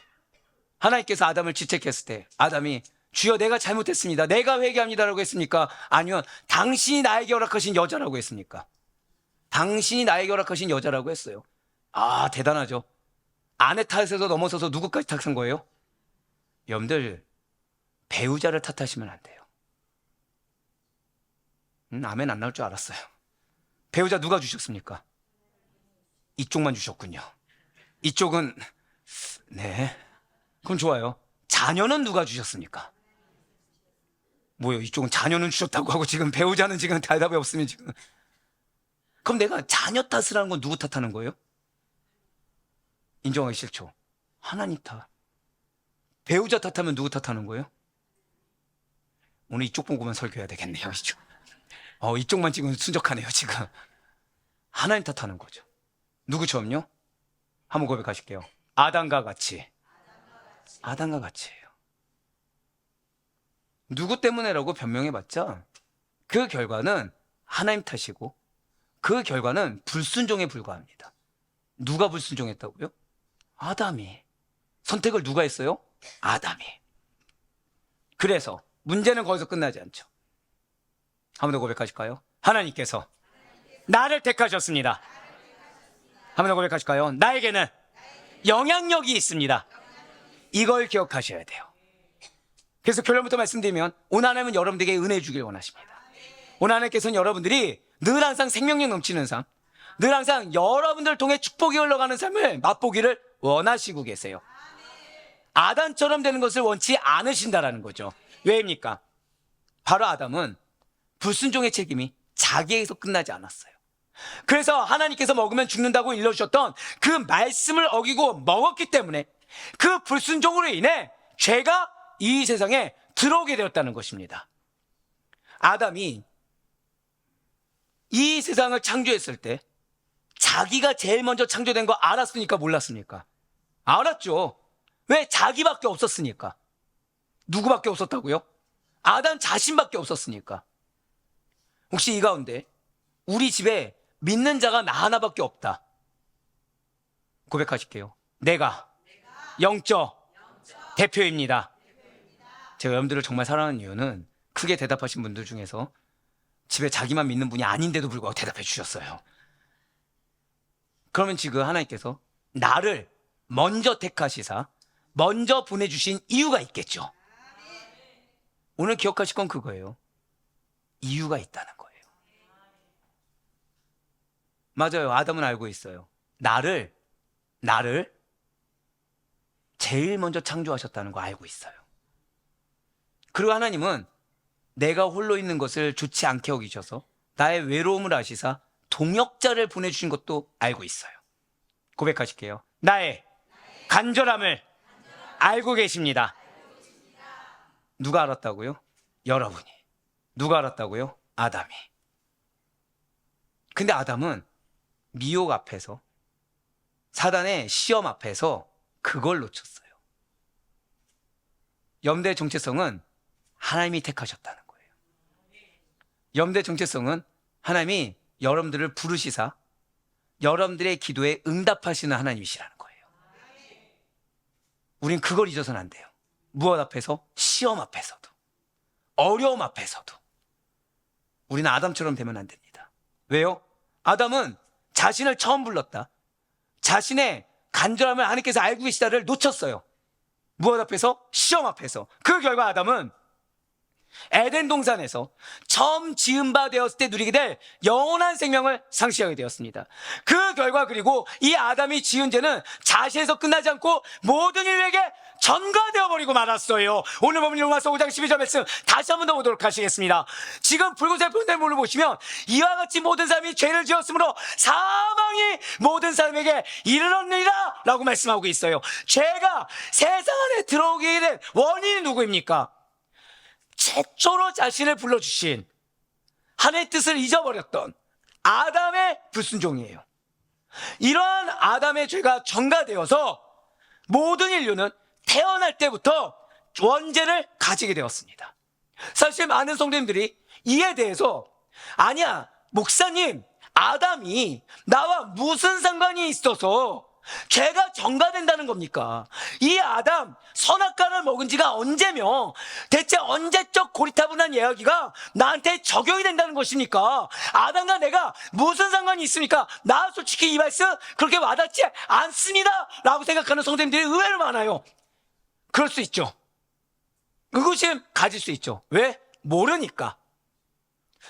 Speaker 1: 하나님께서 아담을 지책했을 때 아담이 주여 내가 잘못했습니다. 내가 회개합니다라고 했습니까? 아니면 당신이 나에게 허락하신 여자라고 했습니까? 당신이 나에게 허락하신 여자라고 했어요. 대단하죠. 아내 탓에서 넘어서서 누구까지 탓한 거예요? 여러분들 배우자를 탓하시면 안 돼요. 아멘 안 나올 줄 알았어요. 배우자 누가 주셨습니까? 이쪽만 주셨군요. 이쪽은 네, 그럼 좋아요. 자녀는 누가 주셨습니까? 뭐요? 이쪽은 자녀는 주셨다고 하고 지금 배우자는 지금 대답이 없으면 지금 그럼 내가 자녀 탓을 하는 건 누구 탓하는 거예요? 인정하기 싫죠. 하나님 탓. 배우자 탓하면 누구 탓하는 거예요? 오늘 이쪽 보고만 설교해야 되겠네요. 이쪽. 이쪽만 지금 순적하네요. 지금 하나님 탓하는 거죠. 누구처럼요? 한번 고백하실게요. 아담과 같이. 아담과 같이예요. 누구 때문에라고 변명해봤자 그 결과는 하나님 탓이고 그 결과는 불순종에 불과합니다. 누가 불순종했다고요? 아담이. 선택을 누가 했어요? 아담이. 그래서 문제는 거기서 끝나지 않죠. 한 번 더 고백하실까요? 하나님께서 나를 택하셨습니다. 한 번 더 고백하실까요? 나에게는 영향력이 있습니다. 이걸 기억하셔야 돼요. 그래서 결론부터 말씀드리면 오늘 하나님은 여러분들에게 은혜 주길 원하십니다. 오늘 하나님께서는 여러분들이 늘 항상 생명력 넘치는 삶, 늘 항상 여러분들을 통해 축복이 흘러가는 삶을 맛보기를 원하시고 계세요. 아담처럼 되는 것을 원치 않으신다라는 거죠. 왜입니까? 바로 아담은 불순종의 책임이 자기에게서 끝나지 않았어요. 그래서 하나님께서 먹으면 죽는다고 일러주셨던 그 말씀을 어기고 먹었기 때문에 그 불순종으로 인해 죄가 이 세상에 들어오게 되었다는 것입니다. 아담이 이 세상을 창조했을 때 자기가 제일 먼저 창조된 거 알았습니까? 몰랐습니까? 알았죠. 왜? 자기밖에 없었으니까. 누구밖에 없었다고요? 아담 자신밖에 없었으니까. 혹시 이 가운데 우리 집에 믿는 자가 나 하나밖에 없다. 고백하실게요. 내가 영적 대표입니다. 제가 여러분들을 정말 사랑하는 이유는 크게 대답하신 분들 중에서 집에 자기만 믿는 분이 아닌데도 불구하고 대답해 주셨어요. 그러면 지금 하나님께서 나를 먼저 택하시사 먼저 보내주신 이유가 있겠죠. 오늘 기억하실 건 그거예요. 이유가 있다는 거예요. 맞아요. 아담은 알고 있어요. 나를 제일 먼저 창조하셨다는 거 알고 있어요. 그리고 하나님은 내가 홀로 있는 것을 좋지 않게 여기셔서 나의 외로움을 아시사 동역자를 보내주신 것도 알고 있어요. 고백하실게요. 나의 간절함을 알고 계십니다. 누가 알았다고요? 여러분이. 누가 알았다고요? 아담이. 근데 아담은 미혹 앞에서, 사단의 시험 앞에서 그걸 놓쳤어요. 염대의 정체성은 하나님이 택하셨다는 거예요. 염대의 정체성은 하나님이 여러분들을 부르시사 여러분들의 기도에 응답하시는 하나님이시라는 거예요. 우린 그걸 잊어서는 안 돼요. 무엇 앞에서? 시험 앞에서도, 어려움 앞에서도 우리는 아담처럼 되면 안 됩니다. 왜요? 아담은 자신을 처음 불렀다, 자신의 간절함을 하나님께서 알고 계시다를 놓쳤어요. 무엇 앞에서? 시험 앞에서. 그 결과 아담은 에덴 동산에서 처음 지은 바 되었을 때 누리게 될 영원한 생명을 상실하게 되었습니다. 그 결과, 그리고 이 아담이 지은 죄는 자신에서 끝나지 않고 모든 인류에게 전가되어 버리고 말았어요. 오늘 보면 로마서 5장 12절 말씀 다시 한번 더 보도록 하시겠습니다. 지금 붉은색 폰데몰을 보시면 이와 같이 모든 사람이 죄를 지었으므로 사망이 모든 사람에게 이르렀느니라 라고 말씀하고 있어요. 죄가 세상 안에 들어오게 된 원인이 누구입니까? 최초로 자신을 불러주신, 하나님의 뜻을 잊어버렸던 아담의 불순종이에요. 이러한 아담의 죄가 전가되어서 모든 인류는 태어날 때부터 원죄를 가지게 되었습니다. 사실 많은 성도님들이 이에 대해서, 아니야 목사님, 아담이 나와 무슨 상관이 있어서 죄가 전가된다는 겁니까? 이 아담 선악과를 먹은 지가 언제며 대체 언제적 고리타분한 이야기가 나한테 적용이 된다는 것입니까? 아담과 내가 무슨 상관이 있습니까? 나 솔직히 이 말씀 그렇게 와닿지 않습니다 라고 생각하는 성도님들이 의외로 많아요. 그럴 수 있죠. 의구심 가질 수 있죠. 왜? 모르니까.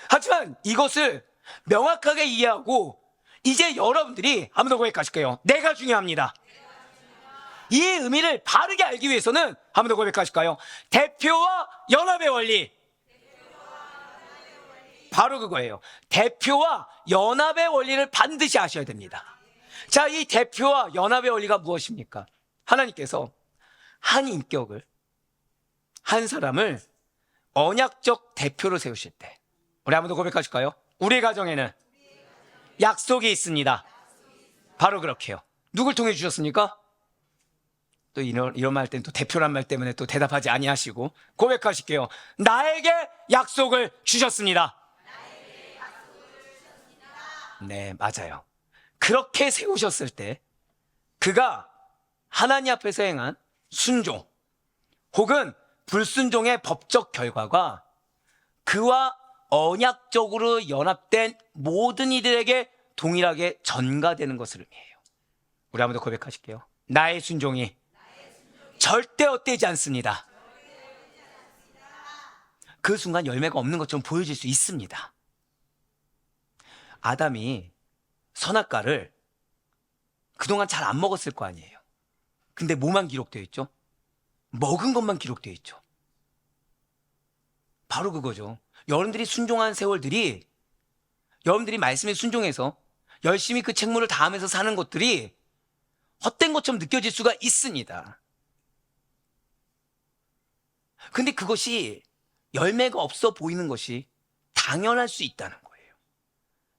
Speaker 1: 하지만 이것을 명확하게 이해하고 이제 여러분들이 한 번 더 고백하실게요. 내가 중요합니다. 이 의미를 바르게 알기 위해서는 한 번 더 고백하실까요? 대표와 연합의 원리. 바로 그거예요. 대표와 연합의 원리를 반드시 아셔야 됩니다. 자, 이 대표와 연합의 원리가 무엇입니까? 하나님께서 한 인격을, 한 사람을 언약적 대표로 세우실 때, 우리 한 번 더 고백하실까요? 우리 가정에는 약속이 있습니다. 바로 그렇게요. 누굴 통해 주셨습니까? 또 이런 말 때는 또 대표란 말 때문에 또 대답하지 아니하시고 고백하실게요. 나에게 약속을 주셨습니다. 네, 맞아요. 그렇게 세우셨을 때 그가 하나님 앞에서 행한 순종 혹은 불순종의 법적 결과가 그와 언약적으로 연합된 모든 이들에게 동일하게 전가되는 것을 의미해요. 우리 한번 더 고백하실게요. 나의 순종이 절대 헛되지 않습니다. 그 순간 열매가 없는 것처럼 보여질 수 있습니다. 아담이 선악과를 그동안 잘 안 먹었을 거 아니에요. 근데 뭐만 기록되어 있죠? 먹은 것만 기록되어 있죠. 바로 그거죠. 여러분들이 순종한 세월들이, 여러분들이 말씀에 순종해서 열심히 그 책무를 다하면서 사는 것들이 헛된 것처럼 느껴질 수가 있습니다. 근데 그것이 열매가 없어 보이는 것이 당연할 수 있다는 거예요.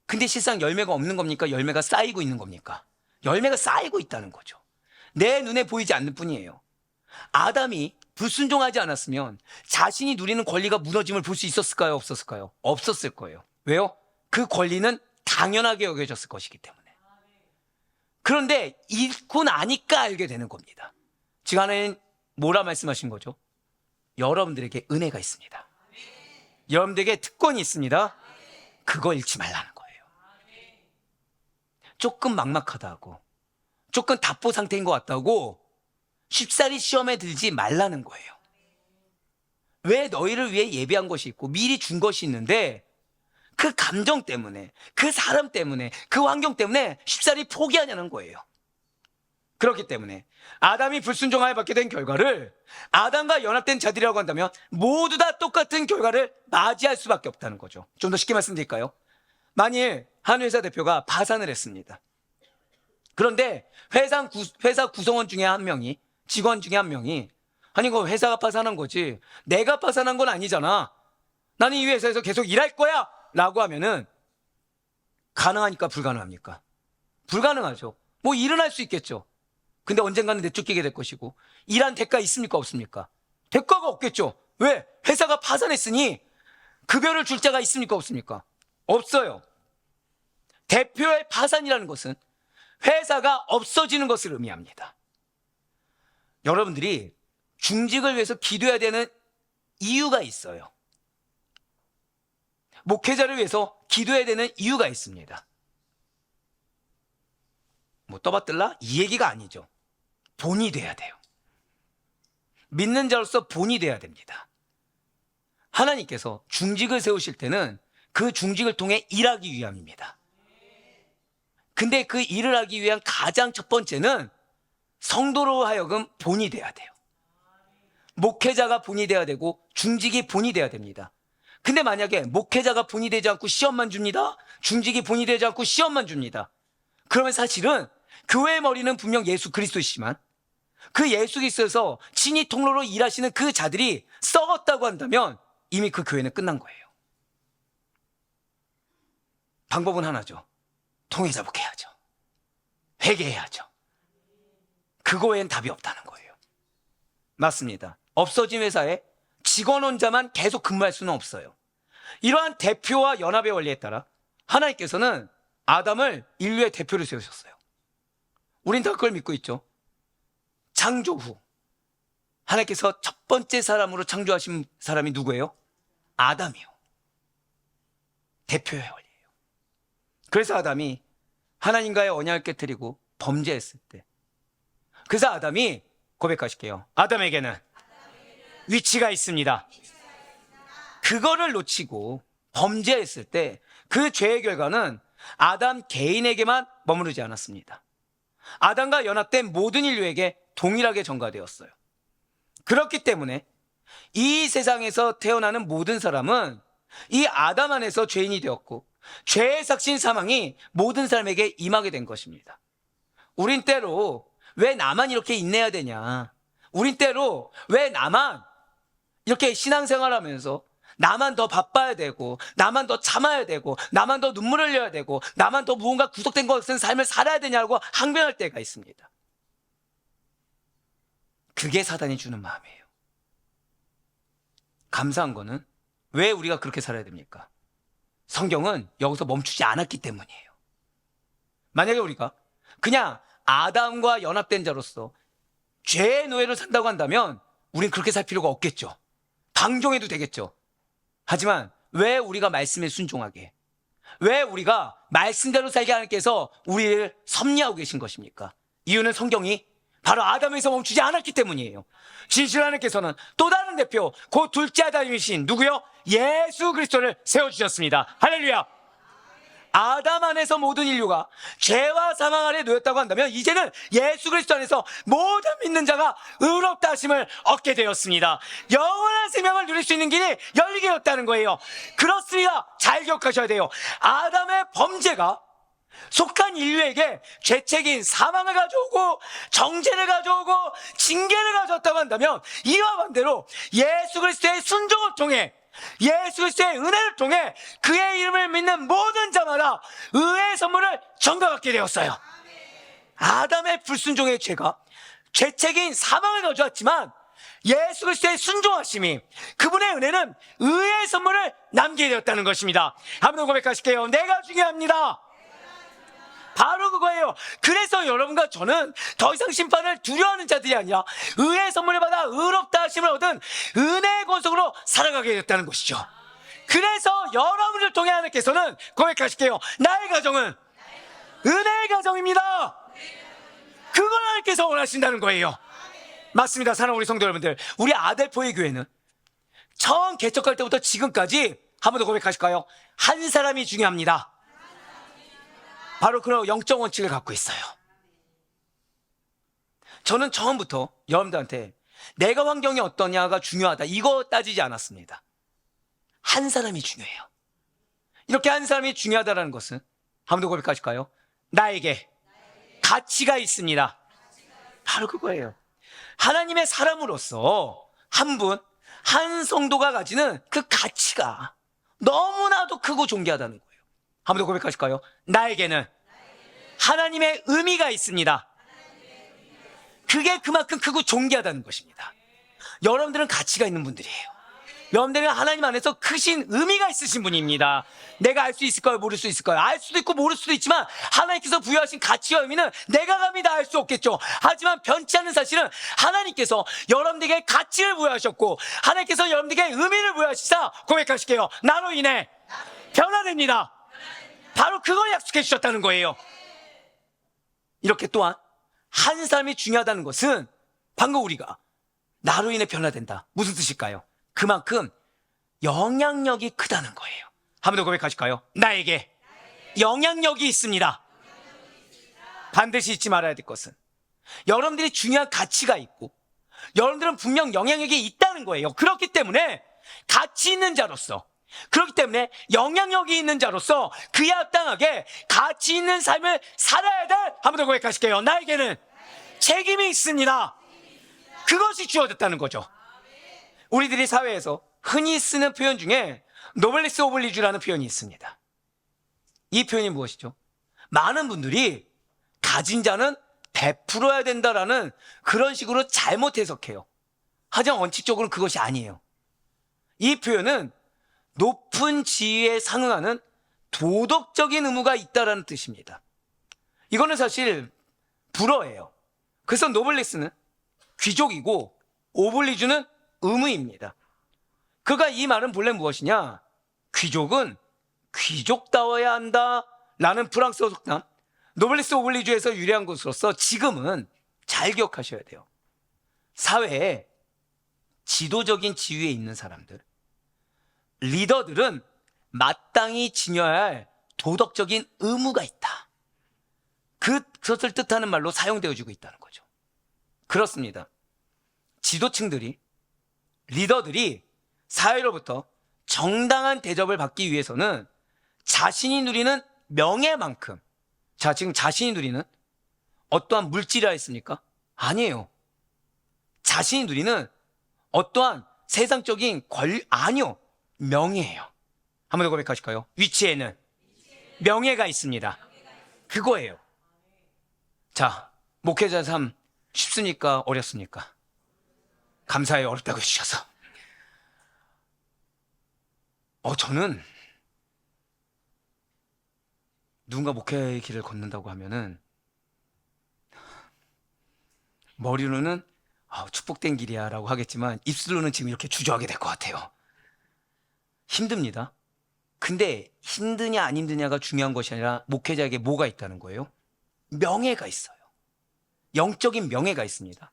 Speaker 1: 근데 실상 열매가 없는 겁니까? 열매가 쌓이고 있는 겁니까? 열매가 쌓이고 있다는 거죠. 내 눈에 보이지 않는 뿐이에요. 아담이 불순종하지 않았으면 자신이 누리는 권리가 무너짐을 볼 수 있었을까요? 없었을까요? 없었을 거예요. 왜요? 그 권리는 당연하게 여겨졌을 것이기 때문에. 그런데 읽고 나니까 알게 되는 겁니다. 지금 하나님 뭐라 말씀하신 거죠? 여러분들에게 은혜가 있습니다. 여러분들에게 특권이 있습니다. 그거 잃지 말라는 거예요. 조금 막막하다 하고 조금 답보 상태인 것 같다고 쉽사리 시험에 들지 말라는 거예요. 왜? 너희를 위해 예비한 것이 있고 미리 준 것이 있는데 그 감정 때문에, 그 사람 때문에, 그 환경 때문에 쉽사리 포기하냐는 거예요. 그렇기 때문에 아담이 불순종하여 받게 된 결과를 아담과 연합된 자들이라고 한다면 모두 다 똑같은 결과를 맞이할 수밖에 없다는 거죠. 좀 더 쉽게 말씀드릴까요? 만일 한 회사 대표가 파산을 했습니다. 그런데 회사 구성원 중에 한 명이, 직원 중에 한 명이 아니, 그거 회사가 파산한 거지. 내가 파산한 건 아니잖아. 나는 이 회사에서 계속 일할 거야! 라고 하면은, 가능하니까 불가능합니까? 불가능하죠. 뭐 일은 할 수 있겠죠. 근데 언젠가는 내쫓기게 될 것이고, 일한 대가 있습니까? 없습니까? 대가가 없겠죠. 왜? 회사가 파산했으니, 급여를 줄 자가 있습니까? 없습니까? 없어요. 대표의 파산이라는 것은 회사가 없어지는 것을 의미합니다. 여러분들이 중직을 위해서 기도해야 되는 이유가 있어요. 목회자를 위해서 기도해야 되는 이유가 있습니다. 뭐 떠받들라? 이 얘기가 아니죠. 본이 돼야 돼요. 믿는 자로서 본이 돼야 됩니다. 하나님께서 중직을 세우실 때는 그 중직을 통해 일하기 위함입니다. 근데 그 일을 하기 위한 가장 첫 번째는 성도로 하여금 본이 돼야 돼요. 목회자가 본이 돼야 되고 중직이 본이 돼야 됩니다. 근데 만약에 목회자가 본이 되지 않고 시험만 줍니다. 중직이 본이 되지 않고 시험만 줍니다. 그러면 사실은 교회의 머리는 분명 예수 그리스도이지만 그 예수 그리스도에서 친히 통로로 일하시는 그 자들이 썩었다고 한다면 이미 그 교회는 끝난 거예요. 방법은 하나죠. 통회자복해야죠. 회개해야죠. 그거 외엔 답이 없다는 거예요. 맞습니다. 없어진 회사에 직원 혼자만 계속 근무할 수는 없어요. 이러한 대표와 연합의 원리에 따라 하나님께서는 아담을 인류의 대표로 세우셨어요. 우린 다 그걸 믿고 있죠. 창조 후 하나님께서 첫 번째 사람으로 창조하신 사람이 누구예요? 아담이요. 대표의 원리예요. 그래서 아담이 하나님과의 언약을 깨뜨리고 범죄했을 때, 그래서 아담이 고백하실게요. 아담에게는 위치가 있습니다. 그거를 놓치고 범죄했을 때 그 죄의 결과는 아담 개인에게만 머무르지 않았습니다. 아담과 연합된 모든 인류에게 동일하게 전가되었어요. 그렇기 때문에 이 세상에서 태어나는 모든 사람은 이 아담 안에서 죄인이 되었고 죄의 삭신 사망이 모든 사람에게 임하게 된 것입니다. 우린 때로 왜 나만 이렇게 인내해야 되냐, 우린 때로 왜 나만 이렇게 신앙생활하면서 나만 더 바빠야 되고, 나만 더 참아야 되고, 나만 더 눈물 흘려야 되고, 나만 더 무언가 구속된 것 같은 삶을 살아야 되냐고 항변할 때가 있습니다. 그게 사단이 주는 마음이에요. 감사한 거는 왜 우리가 그렇게 살아야 됩니까? 성경은 여기서 멈추지 않았기 때문이에요. 만약에 우리가 그냥 아담과 연합된 자로서 죄의 노예를 산다고 한다면 우린 그렇게 살 필요가 없겠죠. 방종해도 되겠죠. 하지만 왜 우리가 말씀에 순종하게, 왜 우리가 말씀대로 살게 하나님께서 우리를 섭리하고 계신 것입니까? 이유는 성경이 바로 아담에서 멈추지 않았기 때문이에요. 진실한 하나님께서는 또 다른 대표, 곧 둘째 아담이신 누구요? 예수 그리스도를 세워주셨습니다. 할렐루야. 아담 안에서 모든 인류가 죄와 사망 아래 놓였다고 한다면 이제는 예수 그리스도 안에서 모든 믿는 자가 의롭다 하심을 얻게 되었습니다. 영원한 생명을 누릴 수 있는 길이 열리게 되었다는 거예요. 그렇습니다. 잘 기억하셔야 돼요. 아담의 범죄가 속한 인류에게 죄책인 사망을 가져오고 정죄를 가져오고 징계를 가져왔다고 한다면 이와 반대로 예수 그리스도의 순종을 통해, 예수 그리스도의 은혜를 통해 그의 이름을 믿는 모든 자마다 의의 선물을 전가받게 되었어요. 아담의 불순종의 죄가 죄책인 사망을 가져왔지만 예수 그리스도의 순종하심이, 그분의 은혜는 의의 선물을 남기게 되었다는 것입니다. 한번 고백하실게요. 내가 중요합니다. 바로 그거예요. 그래서 여러분과 저는 더 이상 심판을 두려워하는 자들이 아니라 의의 선물을 받아 의롭다 하심을 얻은 은혜의 권속으로 살아가게 됐다는 것이죠. 그래서 여러분을 통해 하나님께서는 고백하실게요. 나의 가정은 은혜의 가정입니다. 그걸 하나님께서 원하신다는 거예요. 맞습니다. 사랑하는 우리 성도 여러분들, 우리 아델포의 교회는 처음 개척할 때부터 지금까지 한 번 더 고백하실까요? 한 사람이 중요합니다. 바로 그런 영적 원칙을 갖고 있어요. 저는 처음부터 여러분들한테 내가 환경이 어떠냐가 중요하다 이거 따지지 않았습니다. 한 사람이 중요해요. 이렇게 한 사람이 중요하다는 것은 한 번 더 고백하실까요? 나에게 가치가 있습니다. 바로 그거예요. 하나님의 사람으로서 한 분, 한 성도가 가지는 그 가치가 너무나도 크고 존귀하다는 거예요. 한 번 더 고백하실까요? 나에게는 하나님의 의미가 있습니다. 그게 그만큼 크고 존귀하다는 것입니다. 여러분들은 가치가 있는 분들이에요. 여러분들은 하나님 안에서 크신 의미가 있으신 분입니다. 내가 알 수 있을까요? 모를 수 있을까요? 알 수도 있고 모를 수도 있지만 하나님께서 부여하신 가치와 의미는 내가 감히 다 알 수 없겠죠. 하지만 변치 않는 사실은 하나님께서 여러분들에게 가치를 부여하셨고 하나님께서 여러분들에게 의미를 부여하시사 고백하실게요. 나로 인해 변화됩니다. 바로 그걸 약속해 주셨다는 거예요. 이렇게 또한 한 사람이 중요하다는 것은 방금 우리가 나로 인해 변화된다. 무슨 뜻일까요? 그만큼 영향력이 크다는 거예요. 한 번 더 고백하실까요? 나에게 영향력이 있습니다. 반드시 잊지 말아야 될 것은 여러분들이 중요한 가치가 있고 여러분들은 분명 영향력이 있다는 거예요. 그렇기 때문에 가치 있는 자로서, 그렇기 때문에 영향력이 있는 자로서 그에 합당하게 가치 있는 삶을 살아야 돼. 한 번 더 고백하실게요. 나에게는 책임이 있습니다. 그것이 주어졌다는 거죠. 우리들이 사회에서 흔히 쓰는 표현 중에 노블리스 오블리주라는 표현이 있습니다. 이 표현이 무엇이죠? 많은 분들이 가진 자는 베풀어야 된다라는 그런 식으로 잘못 해석해요. 하지만 원칙적으로는 그것이 아니에요. 이 표현은 높은 지위에 상응하는 도덕적인 의무가 있다라는 뜻입니다. 이거는 사실 불어예요. 그래서 노블리스는 귀족이고 오블리주는 의무입니다. 그가 이 말은 본래 무엇이냐? 귀족은 귀족다워야 한다 라는 프랑스어 속담 노블리스 오블리주에서 유래한 것으로서 지금은 잘 기억하셔야 돼요. 사회에 지도적인 지위에 있는 사람들, 리더들은 마땅히 지녀야 할 도덕적인 의무가 있다. 그것을 뜻하는 말로 사용되어지고 있다는 거죠. 그렇습니다. 지도층들이, 리더들이 사회로부터 정당한 대접을 받기 위해서는 자신이 누리는 명예만큼, 자, 지금 자신이 누리는 어떠한 물질이라 했습니까? 아니에요. 자신이 누리는 어떠한 세상적인 아니요. 명예예요. 한 번 더 고백하실까요? 위치에는 명예가 있습니다. 그거예요. 자, 목회자 삶 쉽습니까? 어렵습니까? 감사해요. 어렵다고 해주셔서. 저는 누군가 목회의 길을 걷는다고 하면은 머리로는 축복된 길이야 라고 하겠지만 입술로는 지금 이렇게 주저하게 될 것 같아요. 힘듭니다. 근데 힘드냐 안 힘드냐가 중요한 것이 아니라 목회자에게 뭐가 있다는 거예요? 명예가 있어요. 영적인 명예가 있습니다.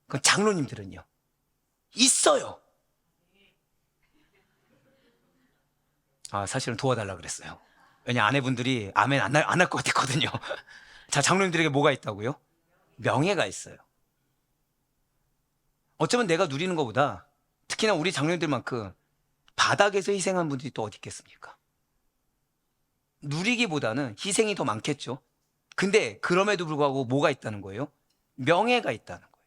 Speaker 1: 그건 장로님들은요 있어요. 사실은 도와달라 그랬어요. 왜냐 아내분들이 아멘 안 할 것 같았거든요. 자, 장로님들에게 뭐가 있다고요? 명예가 있어요. 어쩌면 내가 누리는 것보다 특히나 우리 장로님들만큼 바닥에서 희생한 분들이 또 어디 있겠습니까? 누리기보다는 희생이 더 많겠죠. 근데 그럼에도 불구하고 뭐가 있다는 거예요? 명예가 있다는 거예요.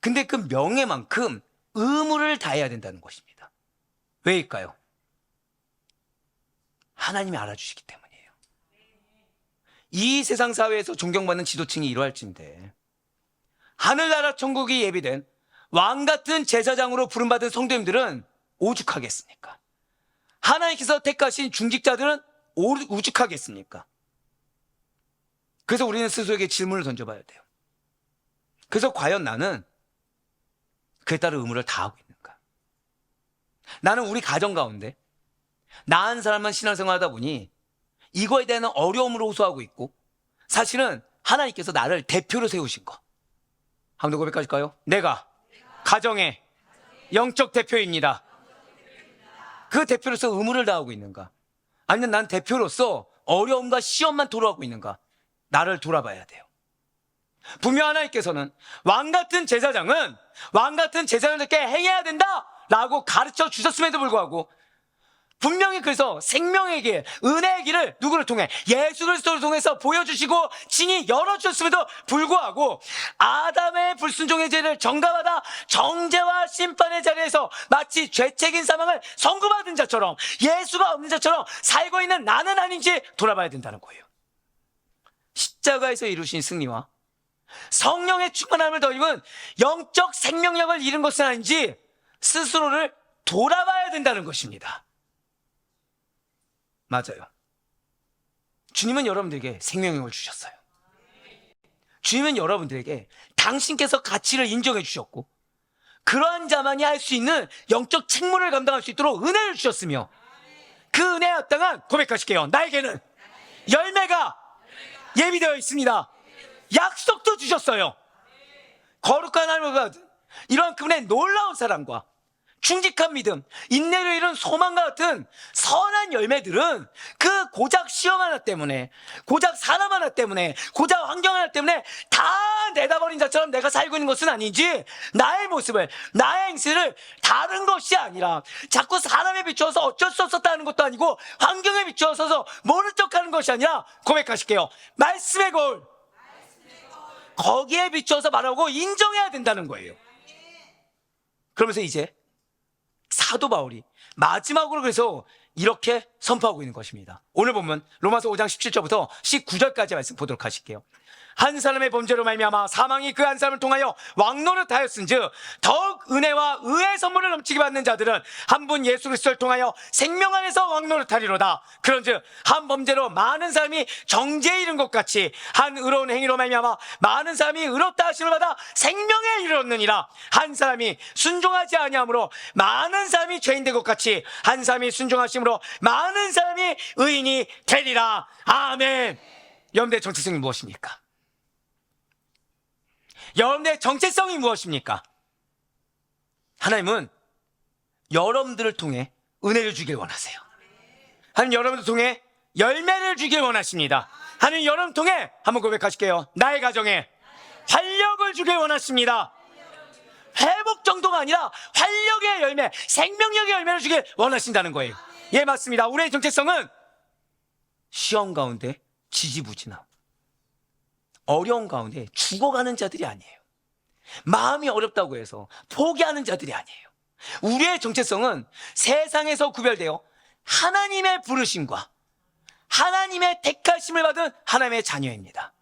Speaker 1: 근데 그 명예만큼 의무를 다해야 된다는 것입니다. 왜일까요? 하나님이 알아주시기 때문이에요. 이 세상 사회에서 존경받는 지도층이 이러할진데 하늘나라 천국이 예비된 왕같은 제사장으로 부름받은 성도님들은 오죽하겠습니까? 하나님께서 택하신 중직자들은 오죽하겠습니까? 그래서 우리는 스스로에게 질문을 던져봐야 돼요. 그래서 과연 나는 그에 따른 의무를 다하고 있는가? 나는 우리 가정 가운데 나 한 사람만 신앙생활 하다 보니 이거에 대한 어려움을 호소하고 있고 사실은 하나님께서 나를 대표로 세우신 거. 한 번 더 고백하실까요? 내가 가정의 영적 대표입니다. 그 대표로서 의무를 다하고 있는가? 아니면 난 대표로서 어려움과 시험만 토로하고 있는가? 나를 돌아봐야 돼요. 분명 하나님께서는 왕같은 제사장은 왕같은 제사장들께 행해야 된다 라고 가르쳐 주셨음에도 불구하고 분명히 그래서 생명의 길, 은혜의 길을 누구를 통해? 예수 그리스도를 통해서 보여주시고 친히 열어주셨음에도 불구하고 아담의 불순종의 죄를 전가받아 정죄와 심판의 자리에서 마치 죄책인 사망을 선고받은 자처럼, 예수가 없는 자처럼 살고 있는 나는 아닌지 돌아봐야 된다는 거예요. 십자가에서 이루신 승리와 성령의 충만함을 더 입은 영적 생명력을 잃은 것은 아닌지 스스로를 돌아봐야 된다는 것입니다. 맞아요. 주님은 여러분들에게 생명력을 주셨어요. 주님은 여러분들에게 당신께서 가치를 인정해 주셨고, 그러한 자만이 할 수 있는 영적 책무를 감당할 수 있도록 은혜를 주셨으며, 그 은혜에 합당한 고백하실게요. 나에게는 열매가 예비되어 있습니다. 약속도 주셨어요. 거룩한 하나님을 받은 이러한 그분의 놀라운 사랑과 충직한 믿음, 인내를 이룬 소망과 같은 선한 열매들은 그 고작 시험 하나 때문에, 고작 사람 하나 때문에, 고작 환경 하나 때문에 다 내다버린 자처럼 내가 살고 있는 것은 아닌지, 나의 모습을, 나의 행실을 다른 것이 아니라 자꾸 사람에 비추어서 어쩔 수 없었다는 것도 아니고 환경에 비추어서 모른 척하는 것이 아니라 고백하실게요. 말씀의 거울, 거기에 비추어서 말하고 인정해야 된다는 거예요. 그러면서 이제 사도 바울이 마지막으로 그래서 이렇게 선포하고 있는 것입니다. 오늘 보면 로마서 5장 17절부터 19절까지 말씀 보도록 하실게요. 한 사람의 범죄로 말미암아 사망이 그 한 사람을 통하여 왕노릇하였은즉 더욱 은혜와 의의 선물을 넘치게 받는 자들은 한 분 예수 그리스도를 통하여 생명 안에서 왕노릇하리로다. 그런즉 한 범죄로 많은 사람이 정죄에 이른 것 같이 한 의로운 행위로 말미암아 많은 사람이 의롭다 하심을 받아 생명에 이르렀느니라. 한 사람이 순종하지 아니함으로 많은 사람이 죄인 된 것 같이 한 사람이 순종하심으로 많은 사람이 의인이 되리라. 아멘. 여러분들의 정체성이 무엇입니까? 여러분들의 정체성이 무엇입니까? 하나님은 여러분들을 통해 은혜를 주길 원하세요. 하나님 여러분들 통해 열매를 주길 원하십니다. 하나님 여러분 통해 한번 고백하실게요. 나의 가정에 활력을 주길 원하십니다. 회복 정도가 아니라 활력의 열매, 생명력의 열매를 주길 원하신다는 거예요. 예, 맞습니다. 우리의 정체성은 시험 가운데 지지부진함, 어려운 가운데 죽어가는 자들이 아니에요. 마음이 어렵다고 해서 포기하는 자들이 아니에요. 우리의 정체성은 세상에서 구별되어 하나님의 부르심과 하나님의 택하심을 받은 하나님의 자녀입니다.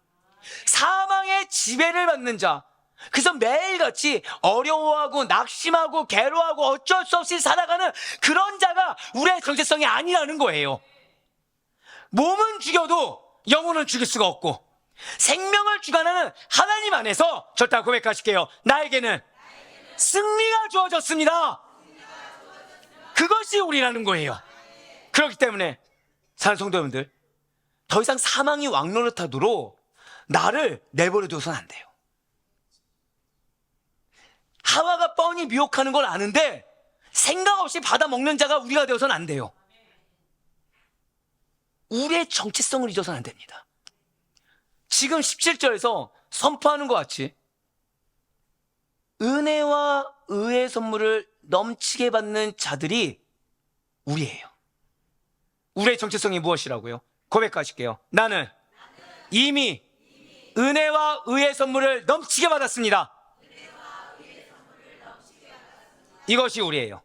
Speaker 1: 사망의 지배를 받는 자, 그래서 매일같이 어려워하고 낙심하고 괴로워하고 어쩔 수 없이 살아가는 그런 자가 우리의 정체성이 아니라는 거예요. 몸은 죽여도 영혼은 죽일 수가 없고 생명을 주관하는 하나님 안에서 절대 고백하실게요. 나에게는 승리가 주어졌습니다. 그것이 우리라는 거예요. 그렇기 때문에 사랑하는 성도 여러분들, 더 이상 사망이 왕노릇하도록 나를 내버려 둬서는 안 돼요. 하와가 뻔히 미혹하는 걸 아는데 생각 없이 받아먹는 자가 우리가 되어서는 안 돼요. 우리의 정체성을 잊어서는 안 됩니다. 지금 17절에서 선포하는 것 같이 은혜와 의의 선물을 넘치게 받는 자들이 우리예요. 우리의 정체성이 무엇이라고요? 고백하실게요. 나는 이미 은혜와 의의 선물을 넘치게 받았습니다. 이것이 우리예요.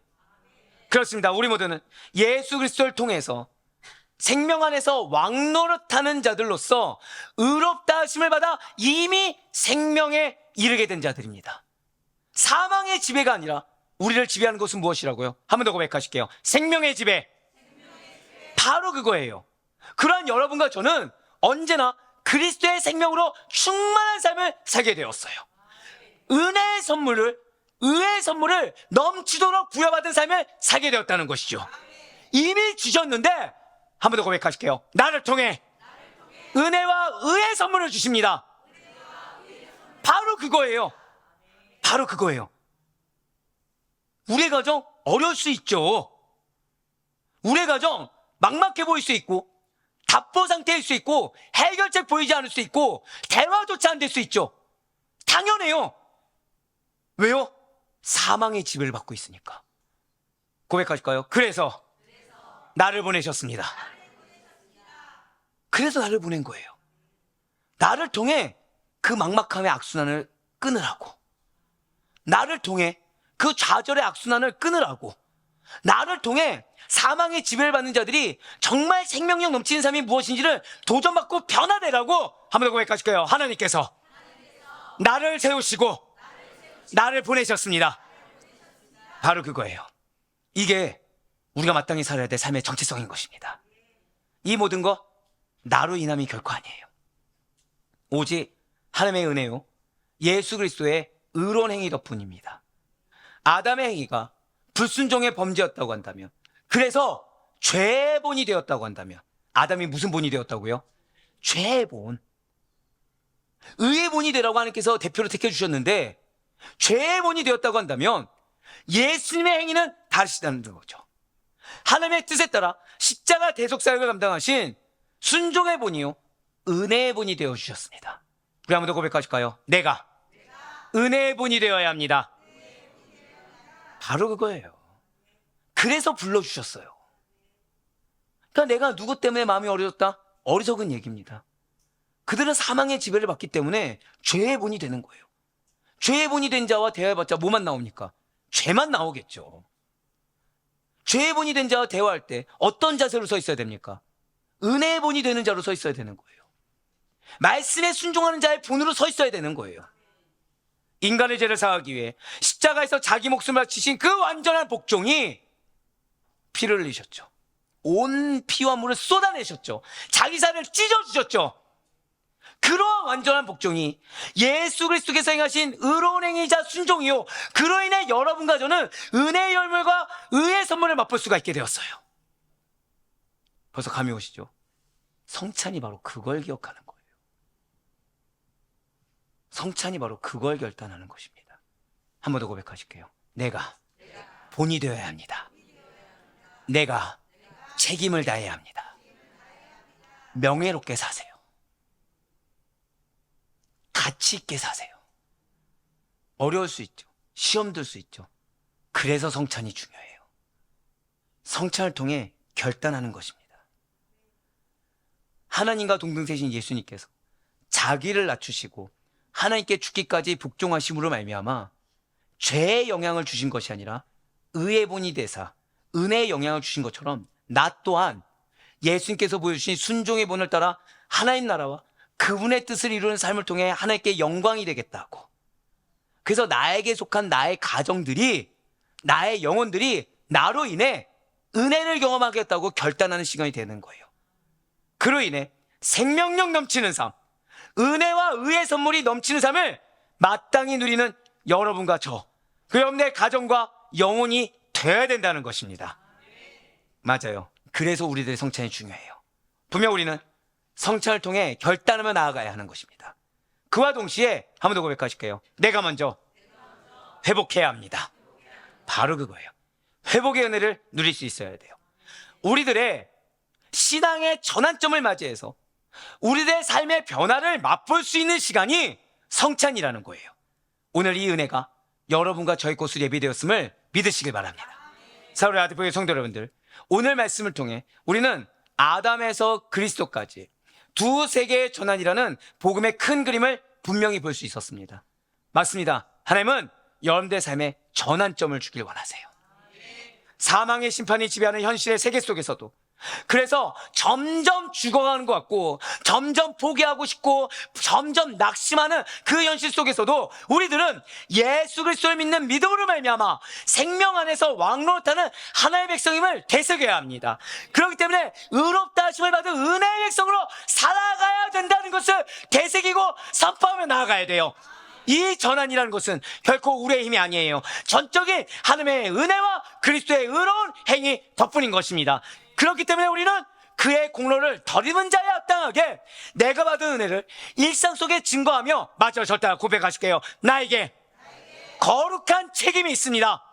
Speaker 1: 그렇습니다. 우리 모두는 예수 그리스도를 통해서 생명 안에서 왕노릇하는 자들로서 의롭다 하심을 받아 이미 생명에 이르게 된 자들입니다. 사망의 지배가 아니라 우리를 지배하는 것은 무엇이라고요? 한 번 더 고백하실게요. 생명의 지배. 바로 그거예요. 그러한 여러분과 저는 언제나 그리스도의 생명으로 충만한 삶을 살게 되었어요. 은혜의 선물을, 의의 선물을 넘치도록 부여받은 삶을 살게 되었다는 것이죠. 이미 주셨는데 한 번 더 고백하실게요. 나를 통해 은혜와 의의 선물을 주십니다. 바로 그거예요. 바로 그거예요. 우리의 가정 어려울 수 있죠. 우리의 가정 막막해 보일 수 있고 답보 상태일 수 있고 해결책 보이지 않을 수 있고 대화조차 안 될 수 있죠. 당연해요. 왜요? 사망의 지배를 받고 있으니까. 고백하실까요? 그래서 나를 보내셨습니다. 그래서 나를 보낸 거예요. 나를 통해 그 막막함의 악순환을 끊으라고. 나를 통해 그 좌절의 악순환을 끊으라고. 나를 통해 사망의 지배를 받는 자들이 정말 생명력 넘치는 삶이 무엇인지를 도전받고 변화되라고 한 번 더 고백하실게요. 하나님께서 나를 세우시고 나를 보내셨습니다. 바로 그거예요. 이게 우리가 마땅히 살아야 될 삶의 정체성인 것입니다. 이 모든 거 나로 인함이 결코 아니에요. 오직 하나님의 은혜요, 예수 그리스도의 의로운 행위 덕분입니다. 아담의 행위가 불순종의 범죄였다고 한다면, 그래서 죄의 본이 되었다고 한다면, 아담이 무슨 본이 되었다고요? 죄의 본. 의의 본이 되라고 하나님께서 대표로 택해주셨는데 죄의 본이 되었다고 한다면 예수님의 행위는 다르시다는 거죠. 하나님의 뜻에 따라 십자가 대속사역을 감당하신 순종의 본이요, 은혜의 본이 되어주셨습니다. 우리 한번 더 고백하실까요? 내가 은혜의 본이 되어야 합니다. 바로 그거예요. 그래서 불러주셨어요. 그러니까 내가 누구 때문에 마음이 어려졌다? 어리석은 얘기입니다. 그들은 사망의 지배를 받기 때문에 죄의 본이 되는 거예요. 죄의 본이 된 자와 대화해봤자 뭐만 나옵니까? 죄만 나오겠죠. 죄의 본이 된 자와 대화할 때 어떤 자세로 서 있어야 됩니까? 은혜의 본이 되는 자로 서 있어야 되는 거예요. 말씀에 순종하는 자의 본으로 서 있어야 되는 거예요. 인간의 죄를 사하기 위해 십자가에서 자기 목숨을 바치신 그 완전한 복종이 피를 흘리셨죠. 온 피와 물을 쏟아내셨죠. 자기 살을 찢어주셨죠. 그러한 완전한 복종이 예수 그리스도께서 행하신 의로운 행위자 순종이요, 그로 인해 여러분과 저는 은혜의 열물과 의의 선물을 맛볼 수가 있게 되었어요. 벌써 감이 오시죠? 성찬이 바로 그걸 기억하는 거예요. 성찬이 바로 그걸 결단하는 것입니다. 한 번 더 고백하실게요. 내가 본이 되어야 합니다. 내가 책임을 다해야 합니다. 명예롭게 사세요. 가치 있게 사세요. 어려울 수 있죠. 시험 들 수 있죠. 그래서 성찬이 중요해요. 성찬을 통해 결단하는 것입니다. 하나님과 동등되신 예수님께서 자기를 낮추시고 하나님께 죽기까지 복종하심으로 말미암아 죄의 영향을 주신 것이 아니라 의의 본이 되사 은혜의 영향을 주신 것처럼 나 또한 예수님께서 보여주신 순종의 본을 따라 하나님 나라와 그분의 뜻을 이루는 삶을 통해 하나님께 영광이 되겠다고. 그래서 나에게 속한 나의 가정들이, 나의 영혼들이 나로 인해 은혜를 경험하겠다고 결단하는 시간이 되는 거예요. 그로 인해 생명력 넘치는 삶, 은혜와 의의 선물이 넘치는 삶을 마땅히 누리는 여러분과 저, 그 여러분의 가정과 영혼이 되어야 된다는 것입니다. 맞아요. 그래서 우리들의 성찬이 중요해요. 분명 우리는 성찬을 통해 결단하며 나아가야 하는 것입니다. 그와 동시에 한 번 더 고백하실게요. 내가 먼저 회복해야 합니다. 바로 그거예요. 회복의 은혜를 누릴 수 있어야 돼요. 우리들의 신앙의 전환점을 맞이해서 우리들의 삶의 변화를 맛볼 수 있는 시간이 성찬이라는 거예요. 오늘 이 은혜가 여러분과 저희 곳으로 예비되었음을 믿으시길 바랍니다. 사울의 아드보의 성도 여러분들, 오늘 말씀을 통해 우리는 아담에서 그리스도까지 두 세계의 전환이라는 복음의 큰 그림을 분명히 볼 수 있었습니다. 맞습니다. 하나님은 여러분들의 삶에 전환점을 주길 원하세요. 사망의 심판이 지배하는 현실의 세계 속에서도, 그래서 점점 죽어가는 것 같고 점점 포기하고 싶고 점점 낙심하는 그 현실 속에서도 우리들은 예수 그리스도를 믿는 믿음으로 말미암아 생명 안에서 왕노릇하는 하나의 백성임을 되새겨야 합니다. 그렇기 때문에 의롭다 하심을 받은 은혜의 백성으로 살아가야 된다는 것을 되새기고 선포하며 나아가야 돼요. 이 전환이라는 것은 결코 우리의 힘이 아니에요. 전적인 하나님의 은혜와 그리스도의 의로운 행위 덕분인 것입니다. 그렇기 때문에 우리는 그의 공로를 덜입은 자에 합당하게 내가 받은 은혜를 일상 속에 증거하며, 맞아요, 절대 고백하실게요. 나에게 거룩한 책임이 있습니다.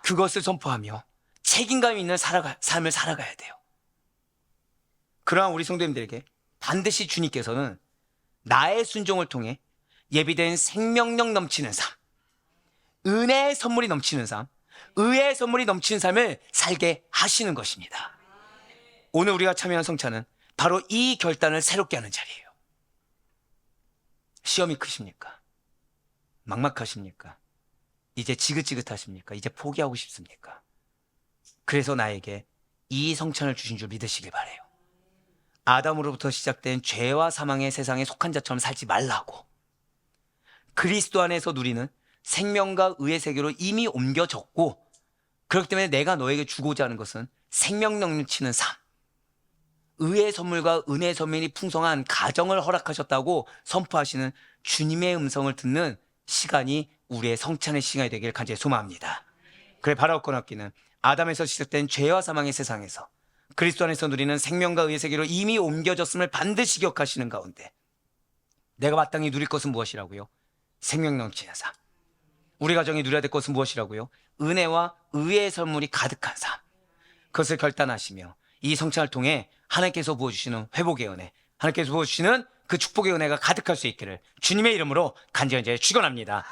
Speaker 1: 그것을 선포하며 책임감 있는 삶을 살아가야 돼요. 그러한 우리 성도님들에게 반드시 주님께서는 나의 순종을 통해 예비된 생명력 넘치는 삶, 은혜의 선물이 넘치는 삶, 의의 선물이 넘치는 삶을 살게 하시는 것입니다. 오늘 우리가 참여한 성찬은 바로 이 결단을 새롭게 하는 자리예요. 시험이 크십니까? 막막하십니까? 이제 지긋지긋하십니까? 이제 포기하고 싶습니까? 그래서 나에게 이 성찬을 주신 줄 믿으시길 바라요. 아담으로부터 시작된 죄와 사망의 세상에 속한 자처럼 살지 말라고, 그리스도 안에서 누리는 생명과 의의 세계로 이미 옮겨졌고, 그렇기 때문에 내가 너에게 주고자 하는 것은 생명 넘치는 삶, 의의 선물과 은혜의 선물이 풍성한 가정을 허락하셨다고 선포하시는 주님의 음성을 듣는 시간이 우리의 성찬의 시간이 되길 간절히 소망합니다. 그래, 바라옵고 얻기는 아담에서 시작된 죄와 사망의 세상에서 그리스도 안에서 누리는 생명과 의의 세계로 이미 옮겨졌음을 반드시 기억하시는 가운데 내가 마땅히 누릴 것은 무엇이라고요? 생명 넘치는 삶. 우리 가정이 누려야 될 것은 무엇이라고요? 은혜와 의의 선물이 가득한 삶. 그것을 결단하시며 이 성찬을 통해 하나님께서 부어주시는 회복의 은혜, 하나님께서 부어주시는 그 축복의 은혜가 가득할 수 있기를 주님의 이름으로 간절히 축원합니다.